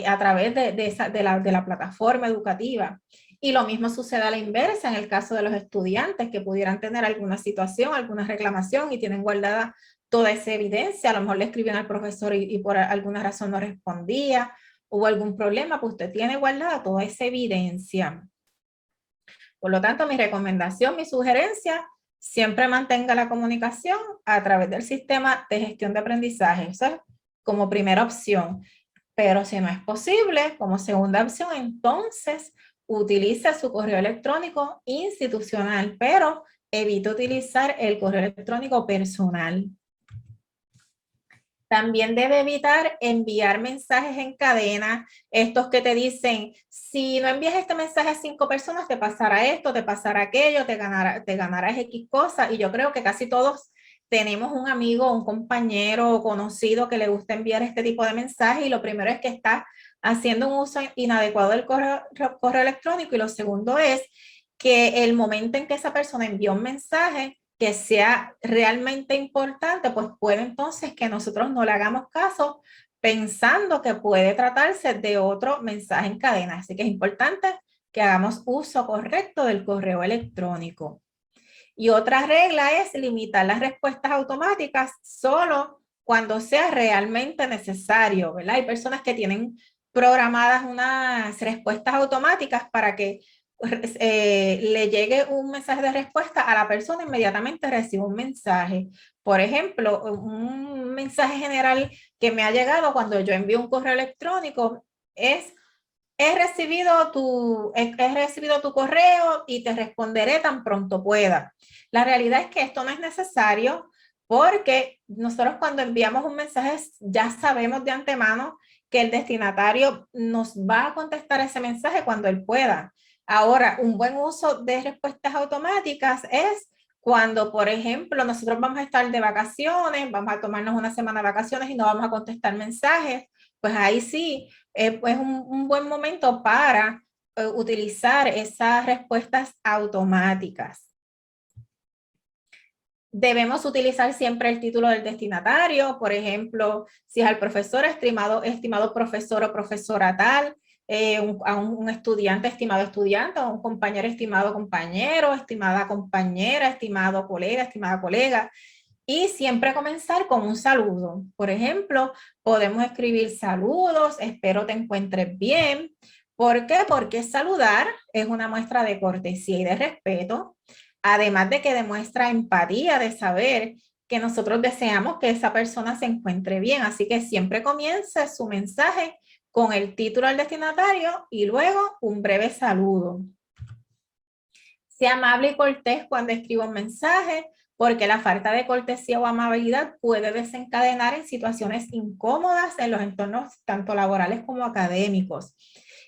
C: a través de la plataforma educativa. Y lo mismo sucede a la inversa en el caso de los estudiantes que pudieran tener alguna situación, alguna reclamación y tienen guardada toda esa evidencia. A lo mejor le escribían al profesor y por alguna razón no respondía, hubo algún problema, pues usted tiene guardada toda esa evidencia. Por lo tanto, mi recomendación, mi sugerencia, siempre mantenga la comunicación a través del sistema de gestión de aprendizaje. Eso es como primera opción. Pero si no es posible, como segunda opción, entonces utilice su correo electrónico institucional, pero evite utilizar el correo electrónico personal. También debe evitar enviar mensajes en cadena, estos que te dicen, si no envías este mensaje a 5 personas, te pasará esto, te pasará aquello, te ganarás X cosa. Y yo creo que casi todos tenemos un amigo, un compañero o conocido que le gusta enviar este tipo de mensajes y lo primero es que está haciendo un uso inadecuado del correo electrónico y lo segundo es que el momento en que esa persona envió un mensaje que sea realmente importante, pues puede entonces que nosotros no le hagamos caso pensando que puede tratarse de otro mensaje en cadena. Así que es importante que hagamos uso correcto del correo electrónico. Y otra regla es limitar las respuestas automáticas solo cuando sea realmente necesario, ¿verdad? Hay personas que tienen programadas unas respuestas automáticas para que le llegue un mensaje de respuesta a la persona, inmediatamente recibe un mensaje. Por ejemplo, un mensaje general que me ha llegado cuando yo envío un correo electrónico es: he recibido tu correo y te responderé tan pronto pueda. La realidad es que esto no es necesario, porque nosotros cuando enviamos un mensaje ya sabemos de antemano que el destinatario nos va a contestar ese mensaje cuando él pueda. Ahora, un buen uso de respuestas automáticas es cuando, por ejemplo, nosotros vamos a estar de vacaciones, vamos a tomarnos una semana de vacaciones y no vamos a contestar mensajes, pues ahí sí es un buen momento para utilizar esas respuestas automáticas. Debemos utilizar siempre el título del destinatario, por ejemplo, si es al profesor, estimado profesor o profesora tal, a un estudiante, estimado estudiante, a un compañero, estimado compañero, estimada compañera, estimado colega, estimada colega. Y siempre comenzar con un saludo. Por ejemplo, podemos escribir: saludos, espero te encuentres bien. ¿Por qué? Porque saludar es una muestra de cortesía y de respeto, además de que demuestra empatía, de saber que nosotros deseamos que esa persona se encuentre bien. Así que siempre comience su mensaje con el título al destinatario y luego un breve saludo. Sea amable y cortés cuando escriba un mensaje, porque la falta de cortesía o amabilidad puede desencadenar en situaciones incómodas en los entornos tanto laborales como académicos.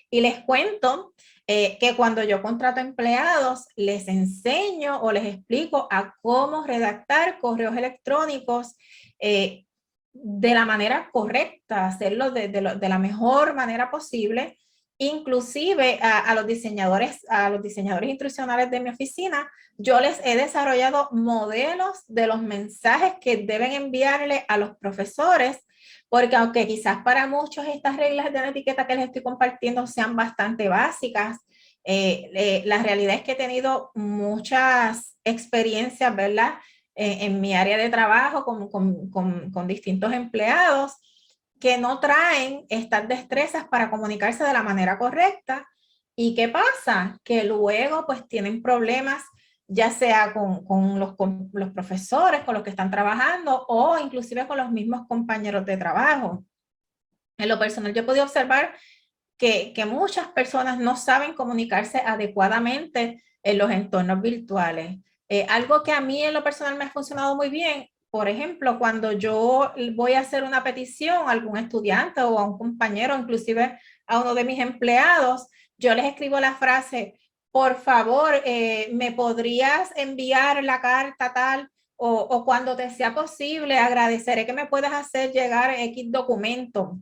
C: Y les cuento que cuando yo contrato empleados, les enseño o les explico a cómo redactar correos electrónicos de la manera correcta, hacerlo de la mejor manera posible. Inclusive a los diseñadores instruccionales de mi oficina, yo les he desarrollado modelos de los mensajes que deben enviarle a los profesores, porque aunque quizás para muchos estas reglas de la etiqueta que les estoy compartiendo sean bastante básicas, la realidad es que he tenido muchas experiencias, ¿verdad? En mi área de trabajo con distintos empleados que no traen estas destrezas para comunicarse de la manera correcta. ¿Y qué pasa? Que luego pues tienen problemas, ya sea con los profesores, con los que están trabajando, o inclusive con los mismos compañeros de trabajo. En lo personal, yo he podido observar que muchas personas no saben comunicarse adecuadamente en los entornos virtuales. Algo que a mí en lo personal me ha funcionado muy bien, por ejemplo, cuando yo voy a hacer una petición a algún estudiante o a un compañero, inclusive a uno de mis empleados, yo les escribo la frase: por favor, ¿me podrías enviar la carta tal? O cuando te sea posible, agradeceré que me puedas hacer llegar X documento.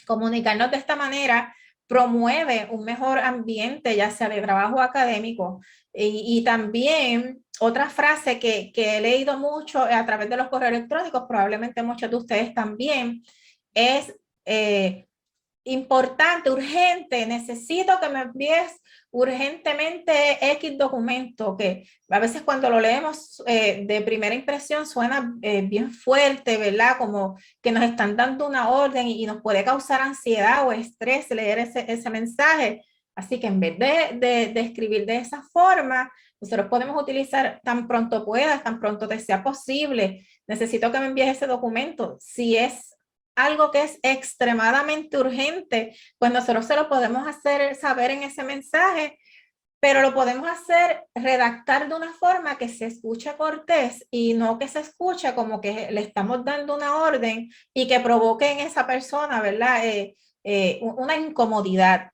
C: Comunicarnos de esta manera promueve un mejor ambiente, ya sea de trabajo académico. Y también otra frase que he leído mucho a través de los correos electrónicos, probablemente muchos de ustedes también, es importante, urgente, necesito que me envíes urgentemente X documento, que a veces cuando lo leemos de primera impresión suena bien fuerte, ¿verdad? Como que nos están dando una orden y nos puede causar ansiedad o estrés leer ese mensaje. Así que en vez de escribir de esa forma, nosotros podemos utilizar: tan pronto puedas, tan pronto te sea posible, necesito que me envíes ese documento. Si es algo que es extremadamente urgente, pues nosotros se lo podemos hacer saber en ese mensaje, pero lo podemos hacer redactar de una forma que se escuche cortés y no que se escuche como que le estamos dando una orden y que provoque en esa persona, ¿verdad? Una incomodidad.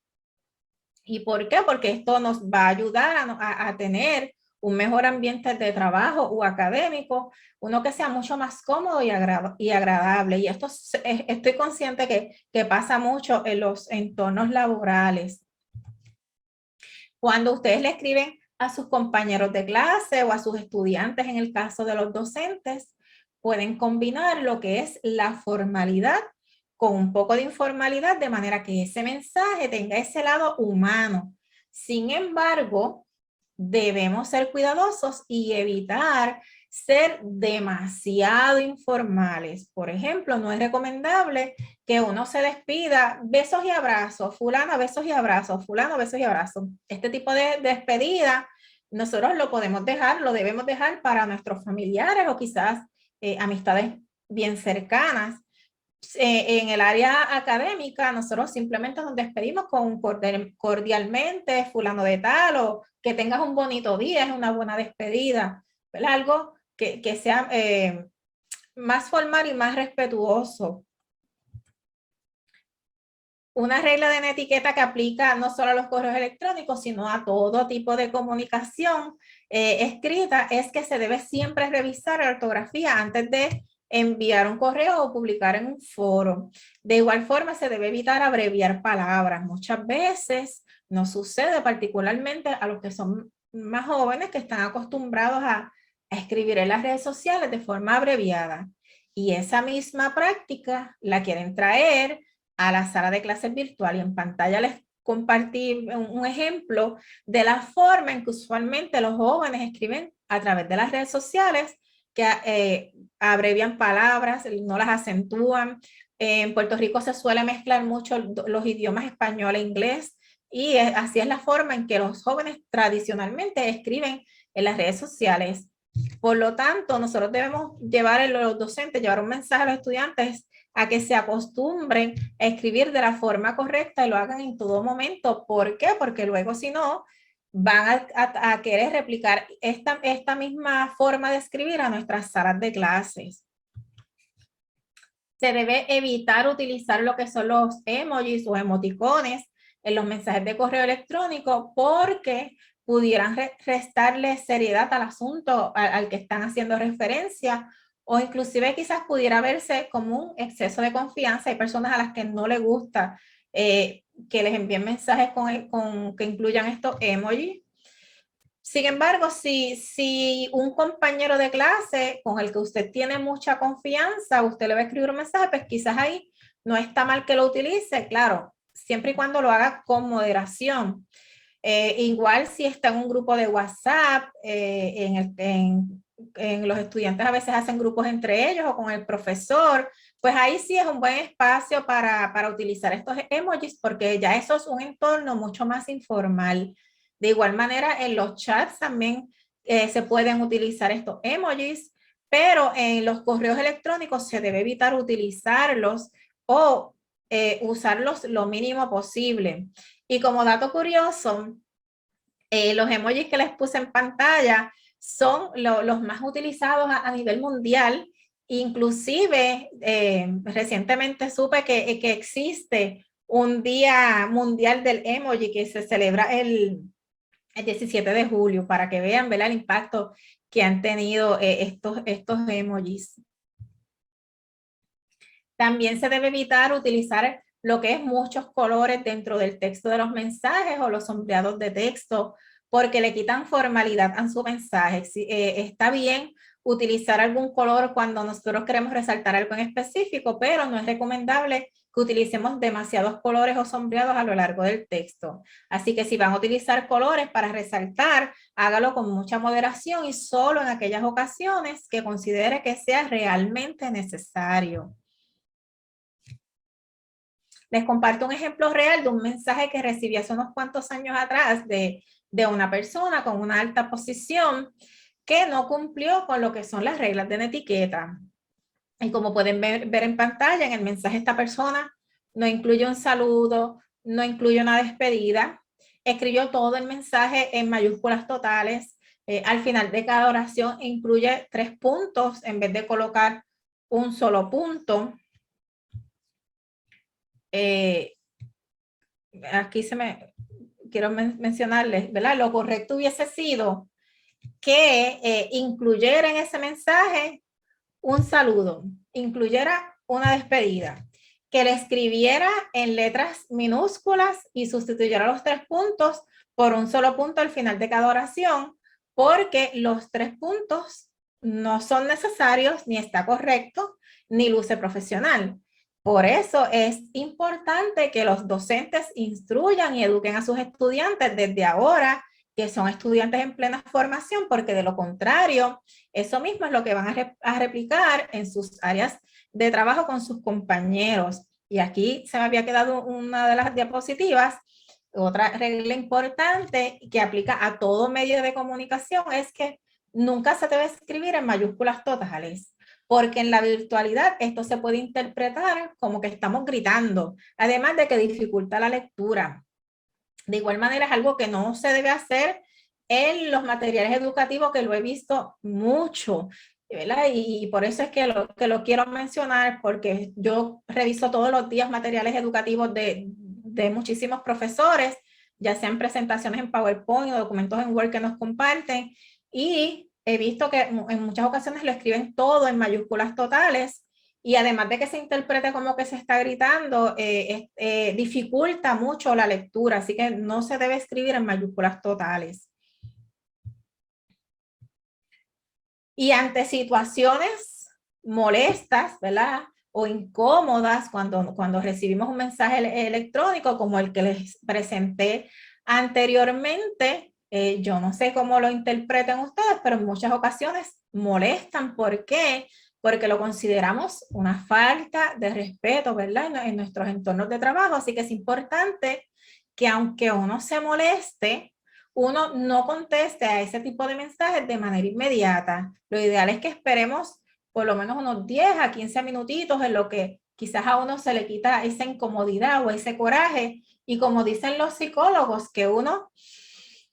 C: ¿Y por qué? Porque esto nos va a ayudar a tener un mejor ambiente de trabajo o académico, uno que sea mucho más cómodo y agradable. Y esto estoy consciente que pasa mucho en los entornos laborales. Cuando ustedes le escriben a sus compañeros de clase o a sus estudiantes, en el caso de los docentes, pueden combinar lo que es la formalidad con un poco de informalidad, de manera que ese mensaje tenga ese lado humano. Sin embargo, debemos ser cuidadosos y evitar ser demasiado informales. Por ejemplo, no es recomendable que uno se despida, besos y abrazos, fulano, besos y abrazos, fulano, besos y abrazos. Este tipo de despedida nosotros lo podemos dejar, lo debemos dejar para nuestros familiares o quizás amistades bien cercanas. En el área académica, nosotros simplemente nos despedimos con cordialmente, fulano de tal, o que tengas un bonito día, es una buena despedida, ¿verdad? Algo que sea más formal y más respetuoso. Una regla de etiqueta que aplica no solo a los correos electrónicos, sino a todo tipo de comunicación escrita es que se debe siempre revisar la ortografía antes de enviar un correo o publicar en un foro. De igual forma, se debe evitar abreviar palabras. Muchas veces nos sucede, particularmente a los que son más jóvenes, que están acostumbrados a escribir en las redes sociales de forma abreviada. Y esa misma práctica la quieren traer a la sala de clases virtual, y en pantalla les compartí un ejemplo de la forma en que usualmente los jóvenes escriben a través de las redes sociales, que abrevian palabras, no las acentúan. En Puerto Rico se suele mezclar mucho los idiomas español e inglés, y así es la forma en que los jóvenes tradicionalmente escriben en las redes sociales. Por lo tanto, nosotros debemos llevar, los docentes, llevar un mensaje a los estudiantes a que se acostumbren a escribir de la forma correcta y lo hagan en todo momento. ¿Por qué? Porque luego, si no, van a querer replicar esta misma forma de escribir a nuestras salas de clases. Se debe evitar utilizar lo que son los emojis o emoticones en los mensajes de correo electrónico, porque pudieran restarle seriedad al asunto al que están haciendo referencia, o inclusive quizás pudiera verse como un exceso de confianza. Hay personas a las que no les gusta que les envíen mensajes que incluyan estos emojis. Sin embargo, si un compañero de clase con el que usted tiene mucha confianza, usted le va a escribir un mensaje, pues quizás ahí no está mal que lo utilice, claro, siempre y cuando lo haga con moderación. Igual si está en un grupo de WhatsApp, los estudiantes a veces hacen grupos entre ellos o con el profesor, pues ahí sí es un buen espacio para utilizar estos emojis, porque ya eso es un entorno mucho más informal. De igual manera, en los chats también se pueden utilizar estos emojis, pero en los correos electrónicos se debe evitar utilizarlos o usarlos lo mínimo posible. Y como dato curioso, los emojis que les puse en pantalla son los más utilizados a nivel mundial. Inclusive, recientemente supe que existe un día mundial del emoji que se celebra el 17 de julio, para que vean, ¿verdad?, el impacto que han tenido estos emojis. También se debe evitar utilizar lo que es muchos colores dentro del texto de los mensajes o los sombreados de texto, porque le quitan formalidad a su mensaje. Está bien utilizar algún color cuando nosotros queremos resaltar algo en específico, pero no es recomendable que utilicemos demasiados colores o sombreados a lo largo del texto. Así que si van a utilizar colores para resaltar, hágalo con mucha moderación y solo en aquellas ocasiones que considere que sea realmente necesario. Les comparto un ejemplo real de un mensaje que recibí hace unos cuantos años atrás de una persona con una alta posición que no cumplió con lo que son las reglas de etiqueta. Y como pueden ver en pantalla, en el mensaje esta persona no incluye un saludo, no incluye una despedida, escribió todo el mensaje en mayúsculas totales. Al final de cada oración incluye 3 puntos en vez de colocar un solo punto. Aquí quiero mencionarles, ¿verdad? Lo correcto hubiese sido que incluyera en ese mensaje un saludo, incluyera una despedida, que le escribiera en letras minúsculas y sustituyera los 3 puntos por un solo punto al final de cada oración, porque los 3 puntos no son necesarios, ni está correcto, ni luce profesional. Por eso es importante que los docentes instruyan y eduquen a sus estudiantes desde ahora, que son estudiantes en plena formación, porque de lo contrario, eso mismo es lo que van a replicar en sus áreas de trabajo con sus compañeros. Y aquí se me había quedado una de las diapositivas. Otra regla importante que aplica a todo medio de comunicación es que nunca se debe escribir en mayúsculas totales, porque en la virtualidad esto se puede interpretar como que estamos gritando, además de que dificulta la lectura. De igual manera es algo que no se debe hacer en los materiales educativos, que lo he visto mucho, ¿verdad? Y por eso es que lo quiero mencionar, porque yo reviso todos los días materiales educativos de muchísimos profesores, ya sean presentaciones en PowerPoint o documentos en Word que nos comparten, y he visto que en muchas ocasiones lo escriben todo en mayúsculas totales, y además de que se interprete como que se está gritando, dificulta mucho la lectura, así que no se debe escribir en mayúsculas totales. Y ante situaciones molestas, ¿verdad?, o incómodas cuando recibimos un mensaje electrónico como el que les presenté anteriormente, yo no sé cómo lo interpreten ustedes, pero en muchas ocasiones molestan. ¿Por qué? Porque lo consideramos una falta de respeto, ¿verdad?, en nuestros entornos de trabajo. Así que es importante que aunque uno se moleste, uno no conteste a ese tipo de mensajes de manera inmediata. Lo ideal es que esperemos por lo menos unos 10 a 15 minutitos en lo que quizás a uno se le quita esa incomodidad o ese coraje. Y como dicen los psicólogos, que uno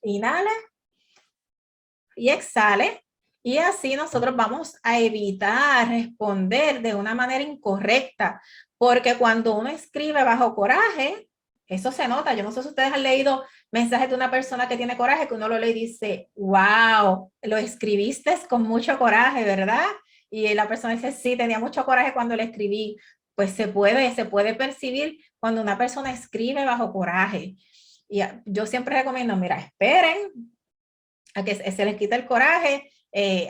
C: inhala y exhale, y así nosotros vamos a evitar responder de una manera incorrecta, porque cuando uno escribe bajo coraje, eso se nota. Yo no sé si ustedes han leído mensajes de una persona que tiene coraje, que uno lo lee y dice, wow, lo escribiste con mucho coraje, ¿verdad? Y la persona dice, sí, tenía mucho coraje cuando lo escribí. Pues se puede percibir cuando una persona escribe bajo coraje. Y yo siempre recomiendo, mira, esperen a que se les quite el coraje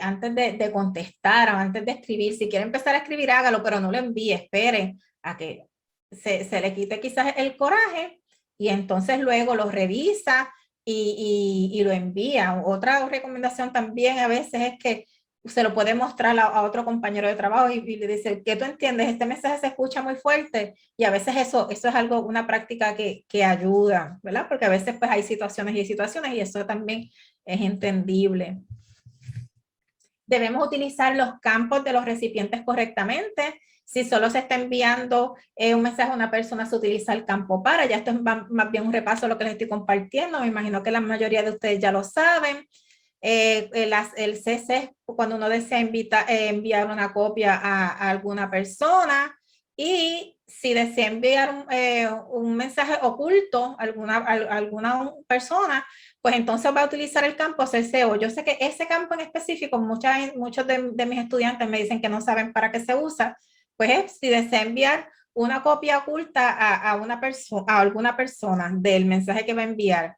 C: antes de contestar o antes de escribir. Si quiere empezar a escribir, hágalo, pero no lo envíe, esperen a que se le quite quizás el coraje y entonces luego lo revisa y lo envía. Otra recomendación también a veces es que se lo puede mostrar a otro compañero de trabajo y le dice, ¿qué tú entiendes? Este mensaje se escucha muy fuerte, y a veces eso es algo, una práctica que ayuda, ¿verdad? Porque a veces pues hay situaciones y eso también es entendible. Debemos utilizar los campos de los recipientes correctamente. Si solo se está enviando un mensaje a una persona, se utiliza el campo para. Ya esto es más bien un repaso de lo que les estoy compartiendo. Me imagino que la mayoría de ustedes ya lo saben. El CC, cuando uno desea enviar una copia a alguna persona, y si desea enviar un mensaje oculto a alguna persona, pues entonces va a utilizar el campo CCO. Yo sé que ese campo en específico, muchos de mis estudiantes me dicen que no saben para qué se usa. Pues es si desea enviar una copia oculta a alguna persona del mensaje que va a enviar.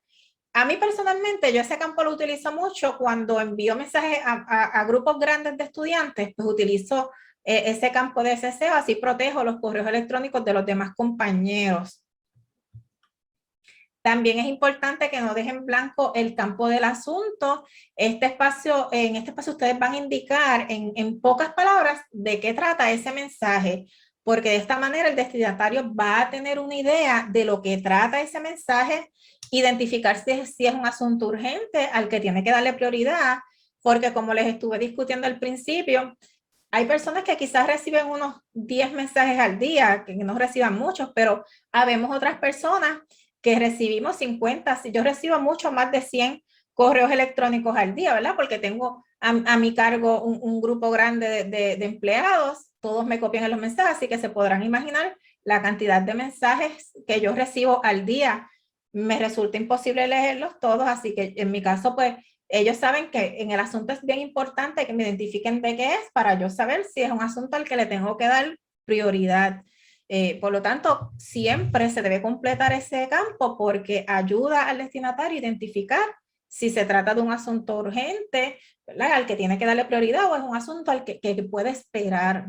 C: A mí personalmente, yo ese campo lo utilizo mucho cuando envío mensajes a grupos grandes de estudiantes, pues utilizo ese campo de CCO, así protejo los correos electrónicos de los demás compañeros. También es importante que no dejen blanco el campo del asunto. En este espacio ustedes van a indicar en pocas palabras de qué trata ese mensaje, porque de esta manera el destinatario va a tener una idea de lo que trata ese mensaje, identificar si es un asunto urgente al que tiene que darle prioridad, porque como les estuve discutiendo al principio, hay personas que quizás reciben unos 10 mensajes al día, que no reciban muchos, pero habemos otras personas que recibimos 50, yo recibo mucho más de 100 correos electrónicos al día, ¿verdad? Porque tengo a mi cargo un grupo grande de empleados, todos me copian en los mensajes, así que se podrán imaginar la cantidad de mensajes que yo recibo al día. Me resulta imposible leerlos todos, así que en mi caso, pues, ellos saben que en el asunto es bien importante que me identifiquen de qué es, para yo saber si es un asunto al que le tengo que dar prioridad. Por lo tanto, siempre se debe completar ese campo porque ayuda al destinatario a identificar si se trata de un asunto urgente, ¿verdad?, al que tiene que darle prioridad, o es un asunto al que puede esperar.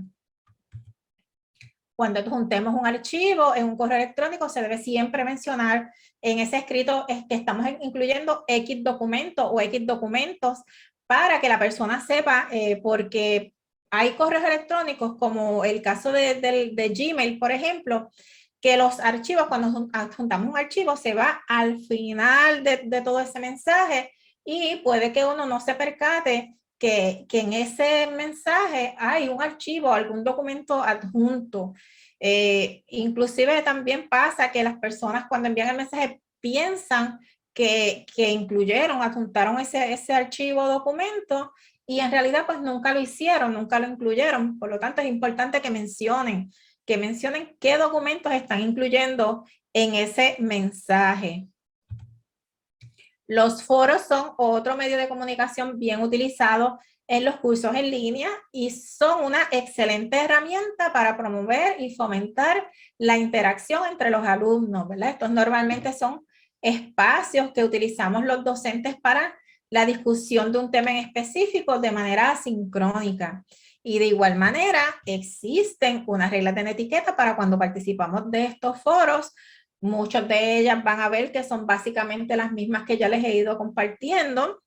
C: cuando juntemos un archivo en un correo electrónico, se debe siempre mencionar en ese escrito que estamos incluyendo X documento o X documentos para que la persona sepa, porque hay correos electrónicos, como el caso de Gmail, por ejemplo, que los archivos, cuando adjuntamos un archivo, se va al final de todo ese mensaje y puede que uno no se percate que en ese mensaje hay un archivo, algún documento adjunto. Inclusive también pasa que las personas cuando envían el mensaje piensan que incluyeron, adjuntaron ese archivo o documento y en realidad pues nunca lo hicieron, nunca lo incluyeron. Por lo tanto es importante que mencionen qué documentos están incluyendo en ese mensaje. Los foros son otro medio de comunicación bien utilizado en los cursos en línea y son una excelente herramienta para promover y fomentar la interacción entre los alumnos, ¿verdad? Estos normalmente son espacios que utilizamos los docentes para la discusión de un tema en específico de manera asincrónica. Y de igual manera, existen unas reglas de etiqueta para cuando participamos de estos foros. Muchas de ellas van a ver que son básicamente las mismas que ya les he ido compartiendo,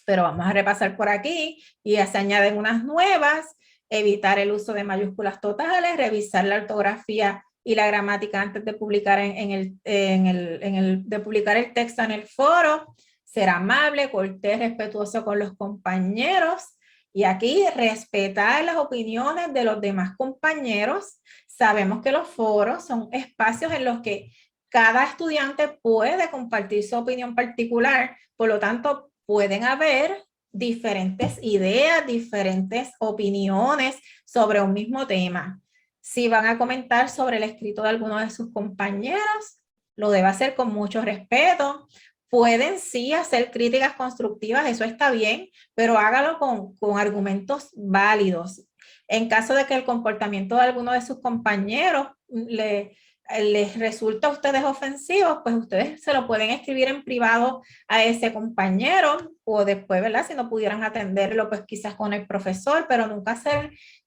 C: pero vamos a repasar por aquí y se añaden unas nuevas. Evitar el uso de mayúsculas totales, revisar la ortografía y la gramática antes de publicar de publicar el texto en el foro, ser amable, cortés, respetuoso con los compañeros. Y aquí respetar las opiniones de los demás compañeros. Sabemos que los foros son espacios en los que cada estudiante puede compartir su opinión particular, por lo tanto pueden haber diferentes ideas, diferentes opiniones sobre un mismo tema. Si van a comentar sobre el escrito de alguno de sus compañeros, lo debe hacer con mucho respeto. Pueden sí hacer críticas constructivas, eso está bien, pero hágalo con argumentos válidos. En caso de que el comportamiento de alguno de sus compañeros les resulta a ustedes ofensivo, pues ustedes se lo pueden escribir en privado a ese compañero o después, ¿verdad? Si no pudieran atenderlo, pues quizás con el profesor, pero nunca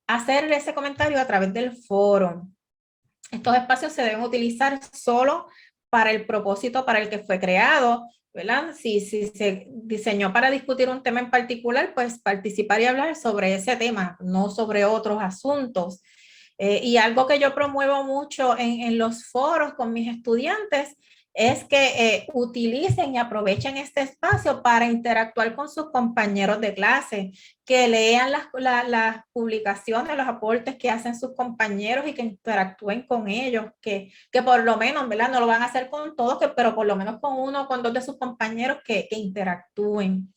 C: hacerle ese comentario a través del foro. Estos espacios se deben utilizar solo para el propósito para el que fue creado, ¿verdad? Si se diseñó para discutir un tema en particular, pues participar y hablar sobre ese tema, no sobre otros asuntos. Y algo que yo promuevo mucho en los foros con mis estudiantes es que utilicen y aprovechen este espacio para interactuar con sus compañeros de clase, que lean las publicaciones, los aportes que hacen sus compañeros y que interactúen con ellos, que por lo menos, ¿verdad? No lo van a hacer con todos, pero por lo menos con uno o con dos de sus compañeros que interactúen.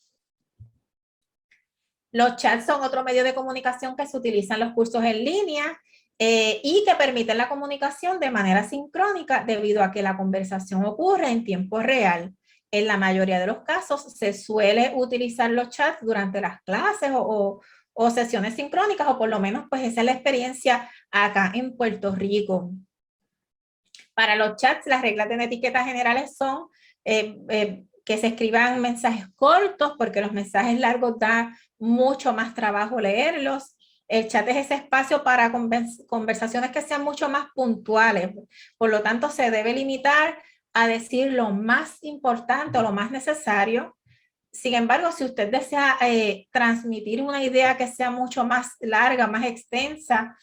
C: Los chats son otro medio de comunicación que se utiliza en los cursos en línea y que permiten la comunicación de manera sincrónica debido a que la conversación ocurre en tiempo real. En la mayoría de los casos se suele utilizar los chats durante las clases o sesiones sincrónicas, o por lo menos pues esa es la experiencia acá en Puerto Rico. Para los chats, las reglas de etiqueta generales son que se escriban mensajes cortos, porque los mensajes largos da mucho más trabajo leerlos. El chat es ese espacio para conversaciones que sean mucho más puntuales. Por lo tanto, se debe limitar a decir lo más importante o lo más necesario. Sin embargo, si usted desea transmitir una idea que sea mucho más larga, más extensa,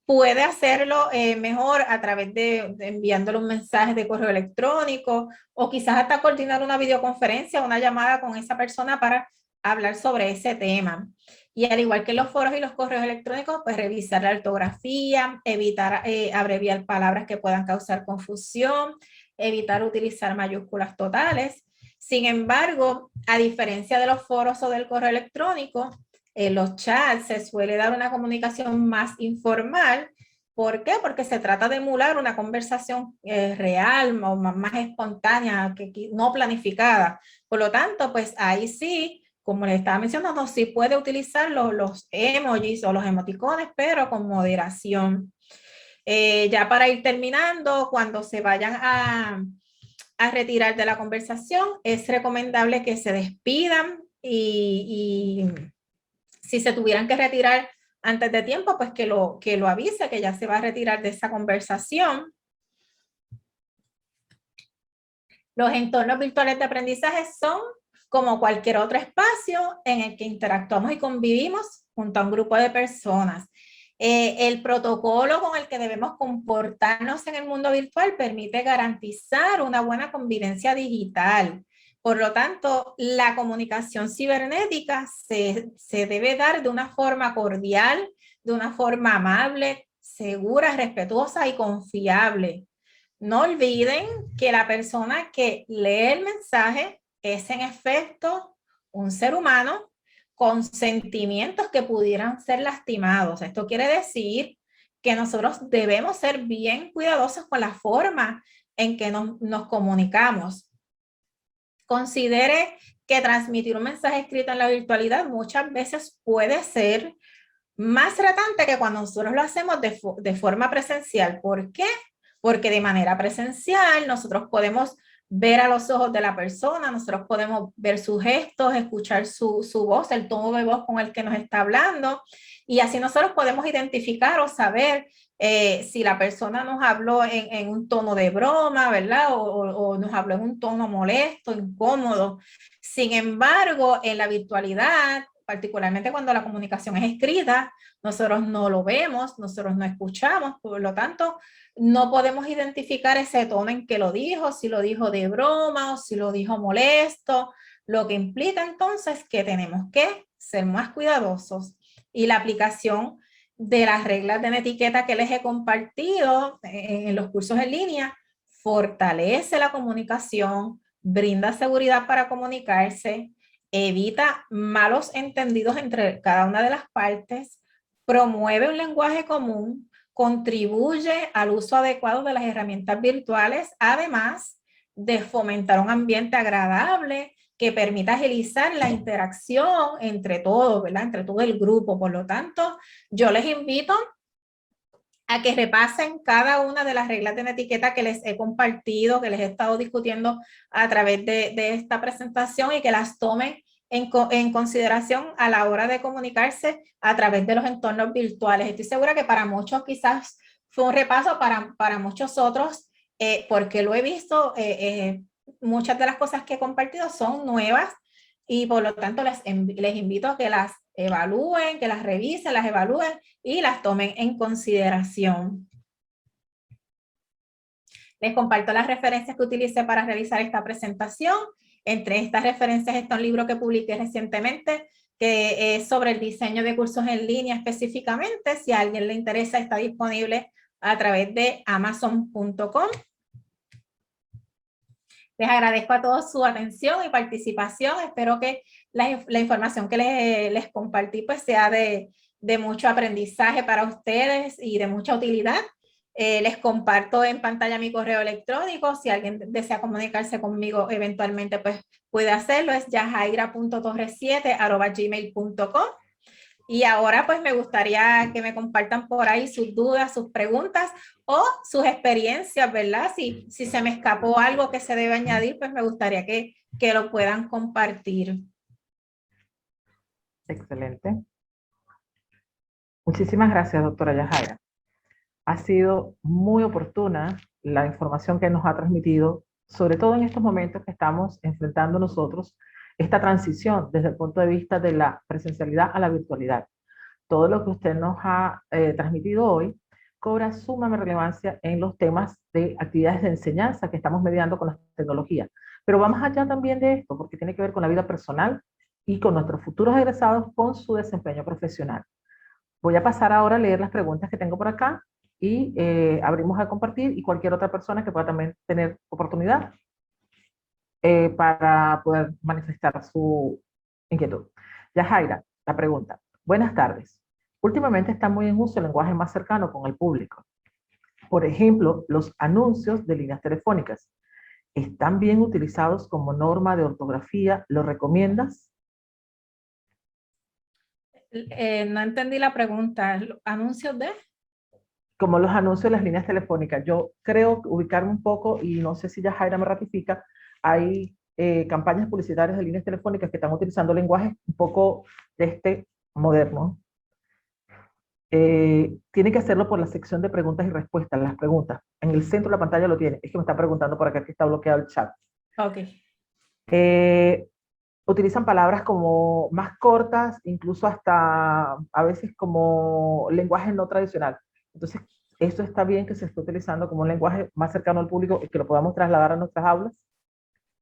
C: puede hacerlo mejor a través de enviándole un mensaje de correo electrónico o quizás hasta coordinar una videoconferencia, una llamada con esa persona para hablar sobre ese tema. Y al igual que los foros y los correos electrónicos, pues revisar la ortografía, evitar abreviar palabras que puedan causar confusión, evitar utilizar mayúsculas totales. Sin embargo, a diferencia de los foros o del correo electrónico, en los chats se suele dar una comunicación más informal. ¿Por qué? Porque se trata de emular una conversación real o más espontánea, no planificada. Por lo tanto, pues ahí sí, como les estaba mencionando, sí puede utilizar los emojis o los emoticones, pero con moderación. Ya para ir terminando, cuando se vayan a retirar de la conversación, es recomendable que se despidan y si se tuvieran que retirar antes de tiempo, pues que lo avise, que ya se va a retirar de esa conversación. Los entornos virtuales de aprendizaje son como cualquier otro espacio en el que interactuamos y convivimos junto a un grupo de personas. El protocolo con el que debemos comportarnos en el mundo virtual permite garantizar una buena convivencia digital. Por lo tanto, la comunicación cibernética se debe dar de una forma cordial, de una forma amable, segura, respetuosa y confiable. No olviden que la persona que lee el mensaje es en efecto un ser humano con sentimientos que pudieran ser lastimados. Esto quiere decir que nosotros debemos ser bien cuidadosos con la forma en que nos comunicamos. Considere que transmitir un mensaje escrito en la virtualidad muchas veces puede ser más retante que cuando nosotros lo hacemos de forma presencial. ¿Por qué? Porque de manera presencial nosotros podemos ver a los ojos de la persona, nosotros podemos ver sus gestos, escuchar su voz, el tono de voz con el que nos está hablando, y así nosotros podemos identificar o saber si la persona nos habló en un tono de broma, ¿verdad? O nos habló en un tono molesto, incómodo. Sin embargo, en la virtualidad, particularmente cuando la comunicación es escrita, nosotros no lo vemos, nosotros no escuchamos, por lo tanto, no podemos identificar ese tono en que lo dijo, si lo dijo de broma o si lo dijo molesto, lo que implica entonces que tenemos que ser más cuidadosos. Y la aplicación de las reglas de etiqueta que les he compartido en los cursos en línea fortalece la comunicación, brinda seguridad para comunicarse, evita malos entendidos entre cada una de las partes, promueve un lenguaje común, contribuye al uso adecuado de las herramientas virtuales, además de fomentar un ambiente agradable que permita agilizar la interacción entre todos, ¿verdad? Entre todo el grupo. Por lo tanto, yo les invito a que repasen cada una de las reglas de etiqueta que les he compartido, que les he estado discutiendo a través de esta presentación, y que las tomen en consideración a la hora de comunicarse a través de los entornos virtuales. Estoy segura que para muchos quizás fue un repaso, para muchos otros, porque lo he visto, muchas de las cosas que he compartido son nuevas, y por lo tanto les invito a que las evalúen, que las revisen, las evalúen y las tomen en consideración. Les comparto las referencias que utilicé para realizar esta presentación. Entre estas referencias está un libro que publiqué recientemente que es sobre el diseño de cursos en línea específicamente. Si a alguien le interesa, está disponible a través de amazon.com. Les agradezco a todos su atención y participación. Espero que la información que les compartí pues sea de mucho aprendizaje para ustedes y de mucha utilidad. Les comparto en pantalla mi correo electrónico. Si alguien desea comunicarse conmigo eventualmente, pues puede hacerlo. Es yajaira.torres7@gmail.com. Y ahora pues me gustaría que me compartan por ahí sus dudas, sus preguntas o sus experiencias, ¿verdad? Si se me escapó algo que se debe añadir, pues me gustaría que lo puedan compartir.
A: Excelente. Muchísimas gracias, doctora Yajaira. Ha sido muy oportuna la información que nos ha transmitido, sobre todo en estos momentos que estamos enfrentando nosotros esta transición desde el punto de vista de la presencialidad a la virtualidad. Todo lo que usted nos ha transmitido hoy cobra suma relevancia en los temas de actividades de enseñanza que estamos mediando con las tecnologías. Pero vamos allá también de esto, porque tiene que ver con la vida personal y con nuestros futuros egresados, con su desempeño profesional. Voy a pasar ahora a leer las preguntas que tengo por acá y abrimos a compartir, y cualquier otra persona que pueda también tener oportunidad para poder manifestar su inquietud. Yajaira, la pregunta. Buenas tardes. Últimamente está muy en uso el lenguaje más cercano con el público. Por ejemplo, los anuncios de líneas telefónicas. ¿Están bien utilizados como norma de ortografía? ¿Lo recomiendas?
C: No entendí la pregunta. ¿Anuncios de?
A: Como los anuncios de las líneas telefónicas. Yo creo ubicarme un poco, y no sé si Yajaira me ratifica, hay campañas publicitarias de líneas telefónicas que están utilizando lenguaje un poco de este moderno. tiene que hacerlo por la sección de preguntas y respuestas, las preguntas. En el centro de la pantalla lo tiene. Es que me está preguntando por acá que está bloqueado el chat.
C: Ok.
A: Eh, Utilizan palabras como más cortas, incluso hasta a veces como lenguaje no tradicional. Entonces, eso está bien que se esté utilizando como un lenguaje más cercano al público y que lo podamos trasladar a nuestras aulas.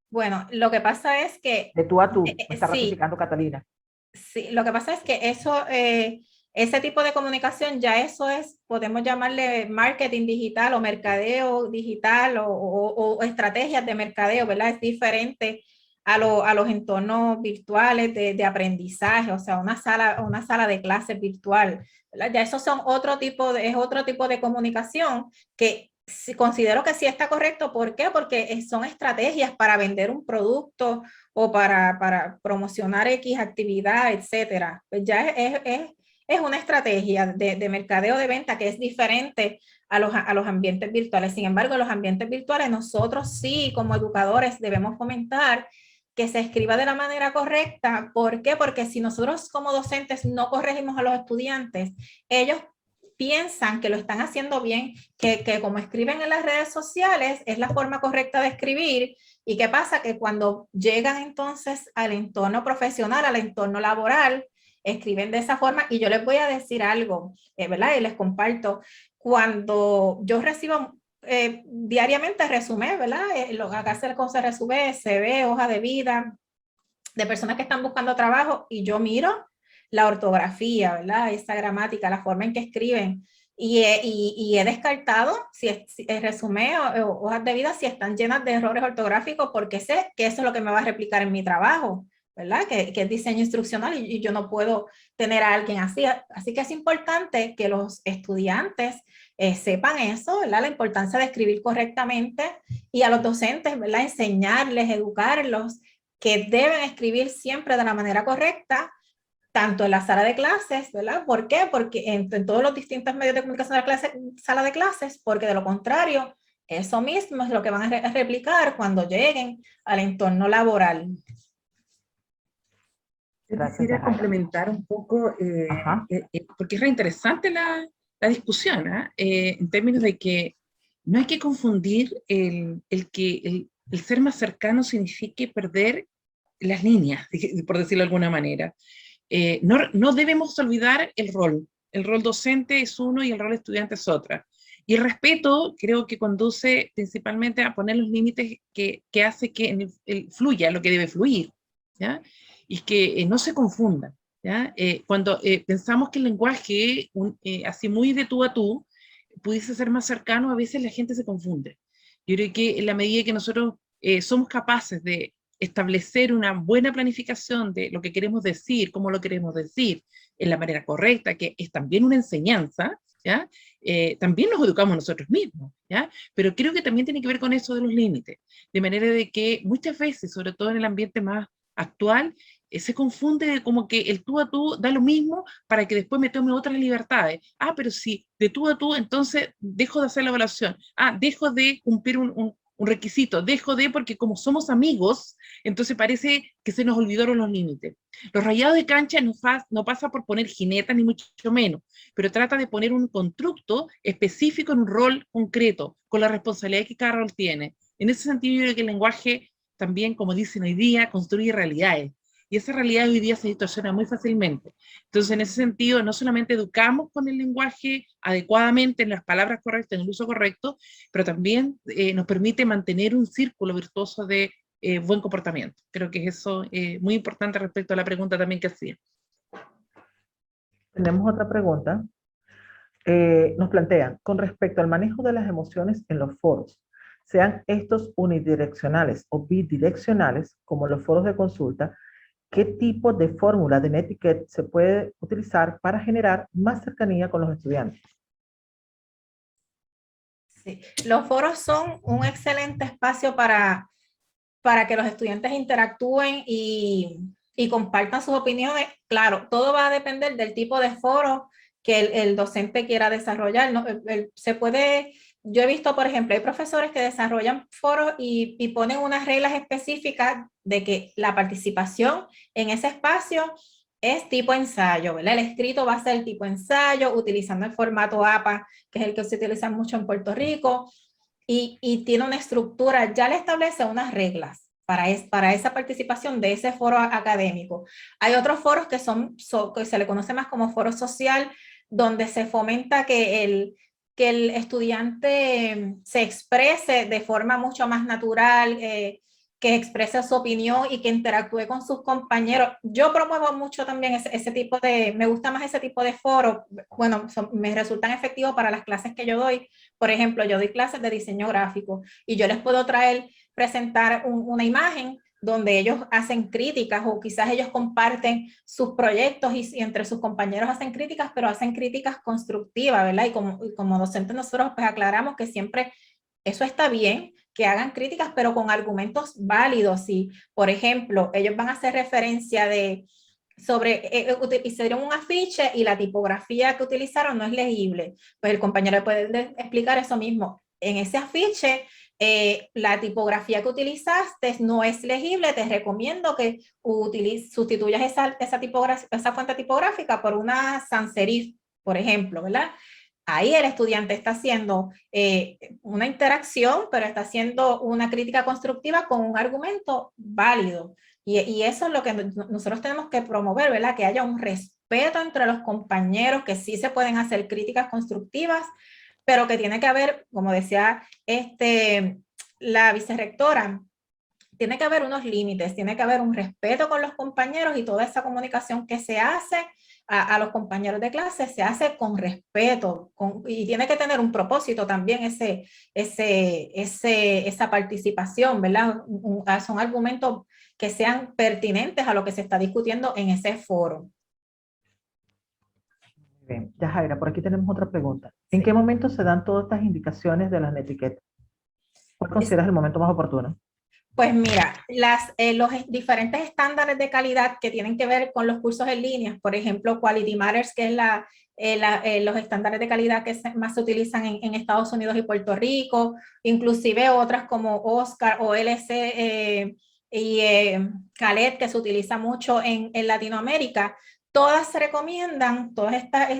C: Bueno, lo que pasa es que,
A: De tú a tú, me está
C: sí,
A: ratificando Catalina.
C: sí, lo que pasa es que eso, ese tipo de comunicación, ya eso es, podemos llamarle marketing digital o mercadeo digital o estrategias de mercadeo, ¿verdad? Es diferente a los entornos virtuales de aprendizaje, o sea, una sala de clases virtual, ¿verdad? Ya esos son es otro tipo de comunicación que considero que sí está correcto. ¿Por qué? Porque son estrategias para vender un producto o para promocionar X actividad, etcétera. Pues ya es una estrategia de mercadeo de venta que es diferente a los ambientes virtuales. Sin embargo, los ambientes virtuales nosotros sí, como educadores, debemos fomentar que se escriba de la manera correcta. ¿Por qué? Porque si nosotros como docentes no corregimos a los estudiantes, ellos piensan que lo están haciendo bien, que como escriben en las redes sociales es la forma correcta de escribir. ¿Y qué pasa? Que cuando llegan entonces al entorno profesional, al entorno laboral, escriben de esa forma. Y yo les voy a decir algo, ¿verdad? Y les comparto. Cuando yo recibo diariamente resumen, ¿verdad? Acá se resumen, CV, hoja de vida, de personas que están buscando trabajo, y yo miro la ortografía, ¿verdad? Esa gramática, la forma en que escriben. Y he descartado si el resumen o hojas de vida si están llenas de errores ortográficos, porque sé que eso es lo que me va a replicar en mi trabajo, ¿verdad? Que es diseño instruccional y yo no puedo tener a alguien así. Así que es importante que los estudiantes sepan eso, ¿verdad? La importancia de escribir correctamente, y a los docentes, ¿verdad? Enseñarles, educarlos que deben escribir siempre de la manera correcta, tanto en la sala de clases, ¿verdad? ¿Por qué? Porque en todos los distintos medios de comunicación de la clase, sala de clases, porque de lo contrario, eso mismo es lo que van a replicar cuando lleguen al entorno laboral.
B: Yo
A: Gracias,
B: quisiera
A: Yajaira.
B: complementar un poco,
A: Ajá.
B: porque es reinteresante la discusión, ¿eh? En términos de que no hay que confundir el que el ser más cercano signifique perder las líneas, por decirlo de alguna manera. No debemos olvidar el rol. El rol docente es uno y el rol estudiante es otra. Y el respeto creo que conduce principalmente a poner los límites que hace que fluya lo que debe fluir, ¿ya? Y que no se confunda, ¿ya? Cuando pensamos que el lenguaje, así muy de tú a tú, pudiese ser más cercano, a veces la gente se confunde. Yo creo que en la medida que nosotros somos capaces de establecer una buena planificación de lo que queremos decir, cómo lo queremos decir, en la manera correcta, que es también una enseñanza, ¿ya? También nos educamos nosotros mismos, ¿ya? Pero creo que también tiene que ver con eso de los límites, de manera de que muchas veces, sobre todo en el ambiente más actual, se confunde como que el tú a tú da lo mismo para que después me tome otras libertades. Ah, pero si de tú a tú, entonces dejo de hacer la evaluación. Ah, dejo de cumplir un requisito, dejo de, porque como somos amigos, entonces parece que se nos olvidaron los límites. Los rayados de cancha no pasa por poner jinetas ni mucho menos, pero trata de poner un constructo específico en un rol concreto, con la responsabilidad que cada rol tiene. En ese sentido, yo creo que el lenguaje también, como dicen hoy día, construye realidades. Y esa realidad hoy día se distorsiona muy fácilmente. Entonces, en ese sentido, no solamente educamos con el lenguaje adecuadamente, en las palabras correctas, en el uso correcto, pero también nos permite mantener un círculo virtuoso de buen comportamiento. Creo que es eso muy importante respecto a la pregunta también que hacía.
A: Tenemos otra pregunta. Nos plantean, con respecto al manejo de las emociones en los foros, sean estos unidireccionales o bidireccionales, como los foros de consulta, ¿qué tipo de fórmula de netiquette se puede utilizar para generar más cercanía con los estudiantes?
C: Sí. Los foros son un excelente espacio para que los estudiantes interactúen y compartan sus opiniones. Claro, todo va a depender del tipo de foro que el docente quiera desarrollar, ¿no? Yo he visto, por ejemplo, hay profesores que desarrollan foros y ponen unas reglas específicas de que la participación en ese espacio es tipo ensayo, ¿verdad? El escrito va a ser tipo ensayo, utilizando el formato APA, que es el que se utiliza mucho en Puerto Rico, y tiene una estructura, ya le establece unas reglas para esa participación de ese foro académico. Hay otros foros que que se le conoce más como foro social, donde se fomenta que el estudiante se exprese de forma mucho más natural, que exprese su opinión y que interactúe con sus compañeros. Yo promuevo mucho también ese tipo me gusta más ese tipo de foros. Bueno, me resultan efectivos para las clases que yo doy. Por ejemplo, yo doy clases de diseño gráfico y yo les puedo presentar una imagen donde ellos hacen críticas o quizás ellos comparten sus proyectos y entre sus compañeros hacen críticas, pero hacen críticas constructivas, ¿verdad? Y como docentes nosotros pues aclaramos que siempre eso está bien, que hagan críticas, pero con argumentos válidos. Y, por ejemplo, ellos van a hacer referencia hicieron un afiche y la tipografía que utilizaron no es legible. Pues el compañero puede explicar eso mismo. En ese afiche, la tipografía que utilizaste no es legible, te recomiendo que sustituyas esa fuente tipográfica por una sans serif, por ejemplo, ¿verdad? Ahí el estudiante está haciendo una interacción, pero está haciendo una crítica constructiva con un argumento válido. Y eso es lo que nosotros tenemos que promover, ¿verdad? Que haya un respeto entre los compañeros, que sí se pueden hacer críticas constructivas, pero que tiene que haber, como decía la vicerrectora, tiene que haber unos límites, tiene que haber un respeto con los compañeros y toda esa comunicación que se hace a los compañeros de clase se hace con respeto y tiene que tener un propósito también esa participación, ¿verdad? Son argumentos que sean pertinentes a lo que se está discutiendo en ese foro.
A: Bien, Yajaira, por aquí tenemos otra pregunta. ¿En
C: Sí.
A: qué momento se dan todas estas indicaciones de las etiquetas? ¿Cuál consideras el momento más oportuno?
C: Pues mira, los diferentes estándares de calidad que tienen que ver con los cursos en línea, por ejemplo, Quality Matters, que es los estándares de calidad que más se utilizan en Estados Unidos y Puerto Rico, inclusive otras como OSCAR o LC y CALET, que se utiliza mucho en Latinoamérica. Todas se recomiendan,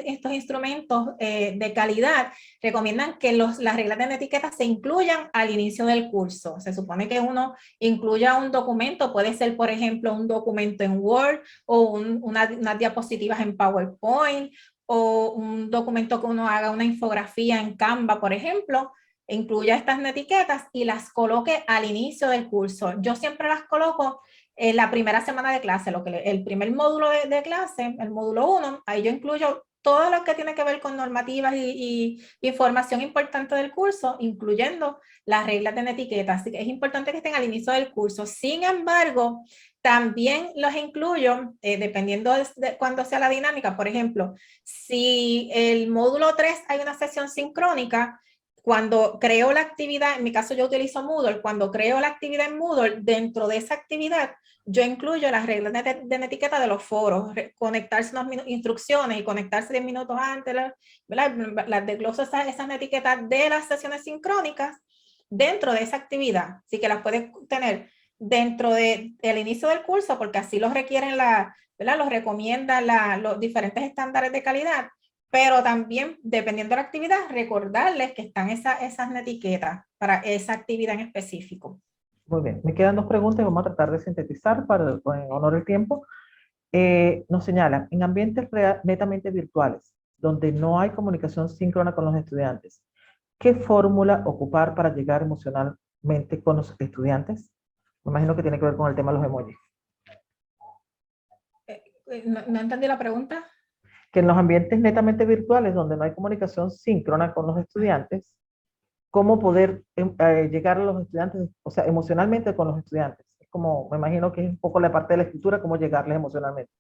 C: estos instrumentos de calidad, recomiendan que las reglas de etiqueta se incluyan al inicio del curso. Se supone que uno incluya un documento, puede ser, por ejemplo, un documento en Word o unas diapositivas en PowerPoint o un documento que uno haga una infografía en Canva, por ejemplo, incluya estas etiquetas y las coloque al inicio del curso. Yo siempre las coloco en la primera semana de clase, el primer módulo de clase, el módulo 1, ahí yo incluyo todo lo que tiene que ver con normativas y información importante del curso, incluyendo las reglas de etiqueta. Así que es importante que estén al inicio del curso. Sin embargo, también los incluyo dependiendo de cuándo sea la dinámica. Por ejemplo, si el módulo 3 hay una sesión sincrónica, cuando creo la actividad, en mi caso yo utilizo Moodle, cuando creo la actividad en Moodle, dentro de esa actividad, yo incluyo las reglas de etiqueta de los foros, conectarse unas instrucciones y conectarse 10 minutos antes, las desgloso esas etiquetas de las sesiones sincrónicas dentro de esa actividad. Así que las puedes tener dentro del inicio del curso, porque así los requieren los recomiendan los diferentes estándares de calidad, pero también, dependiendo de la actividad, recordarles que están esas etiquetas para esa actividad en específico.
A: Muy bien, me quedan dos preguntas y vamos a tratar de sintetizar en honor al tiempo. Nos señalan, en ambientes netamente virtuales, donde no hay comunicación síncrona con los estudiantes, ¿qué fórmula ocupar para llegar emocionalmente con los estudiantes? Me imagino que tiene que ver con el tema de los emojis.
C: No entendí la pregunta.
A: Que en los ambientes netamente virtuales, donde no hay comunicación síncrona con los estudiantes, ¿cómo poder llegar a los estudiantes, o sea, emocionalmente con los estudiantes? Es como, me imagino que es un poco la parte de la escritura, cómo llegarles emocionalmente.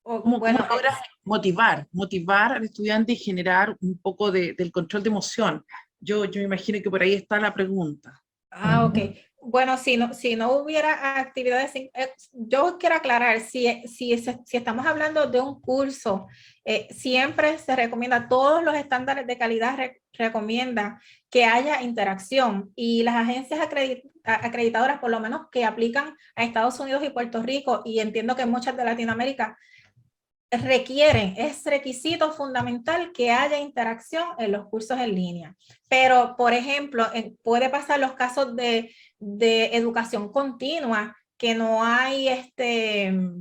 B: ¿Cómo logras motivar al estudiante y generar un poco del control de emoción? Yo me imagino que por ahí está la pregunta.
C: Ok. Bueno, si no hubiera actividades, yo quiero aclarar, si estamos hablando de un curso, siempre se recomienda, todos los estándares de calidad recomiendan que haya interacción, y las agencias acreditadoras, por lo menos que aplican a Estados Unidos y Puerto Rico, y entiendo que muchas de Latinoamérica, es requisito fundamental que haya interacción en los cursos en línea. Pero, por ejemplo, puede pasar los casos de educación continua, que no hay de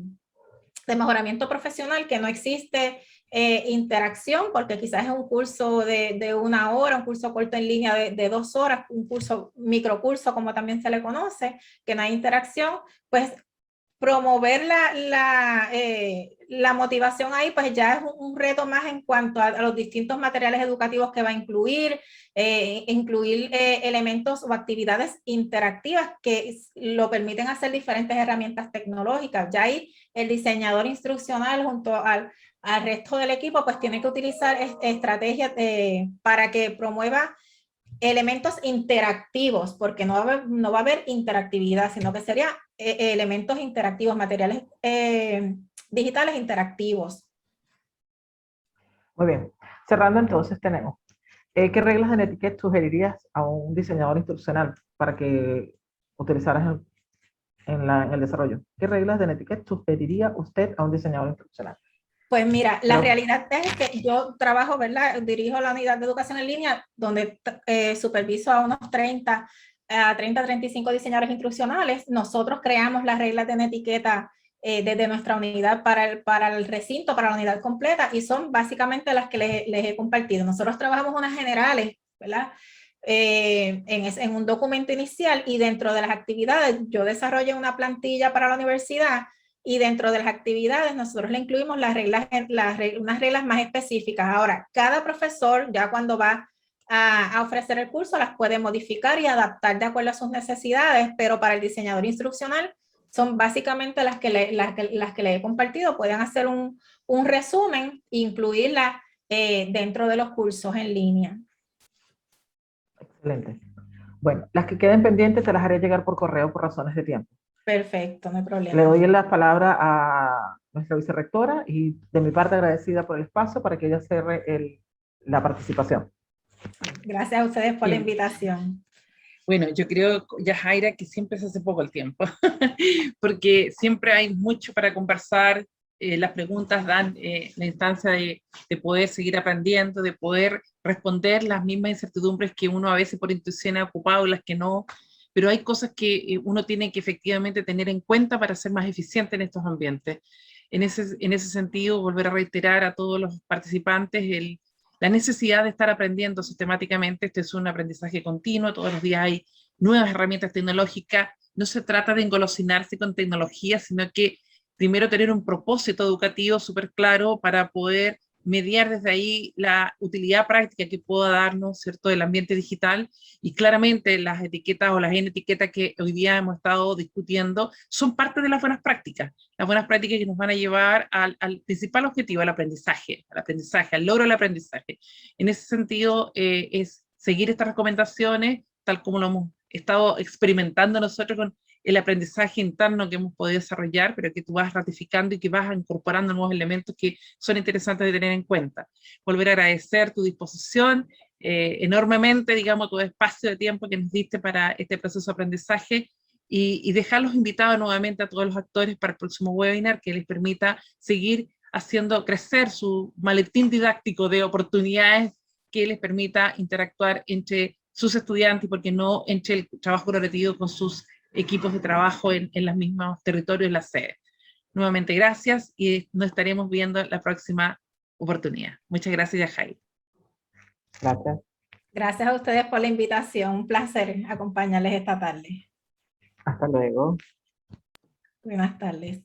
C: mejoramiento profesional, que no existe interacción, porque quizás es un curso de 1 hora, un curso corto en línea de 2 horas, un curso, microcurso, como también se le conoce, que no hay interacción. Pues promover la motivación ahí, pues ya es un reto más en cuanto a los distintos materiales educativos que va a incluir, elementos o actividades interactivas que lo permiten hacer diferentes herramientas tecnológicas. Ya ahí el diseñador instruccional junto al resto del equipo pues tiene que utilizar estrategias para que promueva elementos interactivos, porque no va a haber interactividad, sino que serían elementos interactivos, materiales digitales interactivos.
A: Muy bien. Cerrando entonces tenemos, ¿qué reglas de etiqueta sugerirías a un diseñador instruccional para que utilizaras en el desarrollo? ¿Qué reglas de etiqueta sugeriría usted a un diseñador instruccional?
C: Pues mira, la realidad es que yo trabajo, ¿verdad? Dirijo la unidad de educación en línea, donde superviso a unos 35 diseñadores instruccionales. Nosotros creamos las reglas de etiqueta desde nuestra unidad para el recinto, para la unidad completa, y son básicamente las que les he compartido. Nosotros trabajamos unas generales, ¿verdad? En un documento inicial, y dentro de las actividades yo desarrollé una plantilla para la universidad, y dentro de las actividades nosotros le incluimos unas reglas más específicas. Ahora, cada profesor ya cuando va a ofrecer el curso las puede modificar y adaptar de acuerdo a sus necesidades, pero para el diseñador instruccional son básicamente las que le he compartido. Pueden hacer un resumen e incluirlas dentro de los cursos en línea.
A: Excelente. Bueno, las que queden pendientes te las haré llegar por correo por razones de tiempo.
C: Perfecto, no hay problema.
A: Le doy la palabra a nuestra vicerrectora y de mi parte agradecida por el espacio para que ella cierre la participación.
C: Gracias a ustedes por la
B: Bien.
C: invitación.
B: Bueno, yo creo, Yajaira, que siempre se hace poco el tiempo, porque siempre hay mucho para conversar, las preguntas dan la instancia de poder seguir aprendiendo, de poder responder las mismas incertidumbres que uno a veces por intuición ha ocupado y las que no, pero hay cosas que uno tiene que efectivamente tener en cuenta para ser más eficiente en estos ambientes. En ese sentido, volver a reiterar a todos los participantes la necesidad de estar aprendiendo sistemáticamente. Este es un aprendizaje continuo, todos los días hay nuevas herramientas tecnológicas. No se trata de engolosinarse con tecnología, sino que primero tener un propósito educativo súper claro para poder mediar desde ahí la utilidad práctica que pueda darnos, ¿cierto?, el ambiente digital. Y claramente las etiquetas o las etiquetas que hoy día hemos estado discutiendo son parte de las buenas prácticas que nos van a llevar al principal objetivo, al aprendizaje, al logro del aprendizaje. En ese sentido, es seguir estas recomendaciones, tal como lo hemos estado experimentando nosotros con el aprendizaje interno que hemos podido desarrollar, pero que tú vas ratificando y que vas incorporando nuevos elementos que son interesantes de tener en cuenta. Volver a agradecer tu disposición enormemente, digamos, tu espacio de tiempo que nos diste para este proceso de aprendizaje, y dejarlos invitados nuevamente a todos los actores para el próximo webinar que les permita seguir haciendo crecer su maletín didáctico de oportunidades que les permita interactuar entre sus estudiantes y, por qué no, entre el trabajo colaborativo con sus equipos de trabajo en los mismos territorios, en las sedes. Nuevamente, gracias, y nos estaremos viendo en la próxima oportunidad. Muchas gracias, Yajaira.
A: Gracias.
C: Gracias a ustedes por la invitación. Un placer acompañarles esta tarde.
A: Hasta luego.
C: Buenas tardes.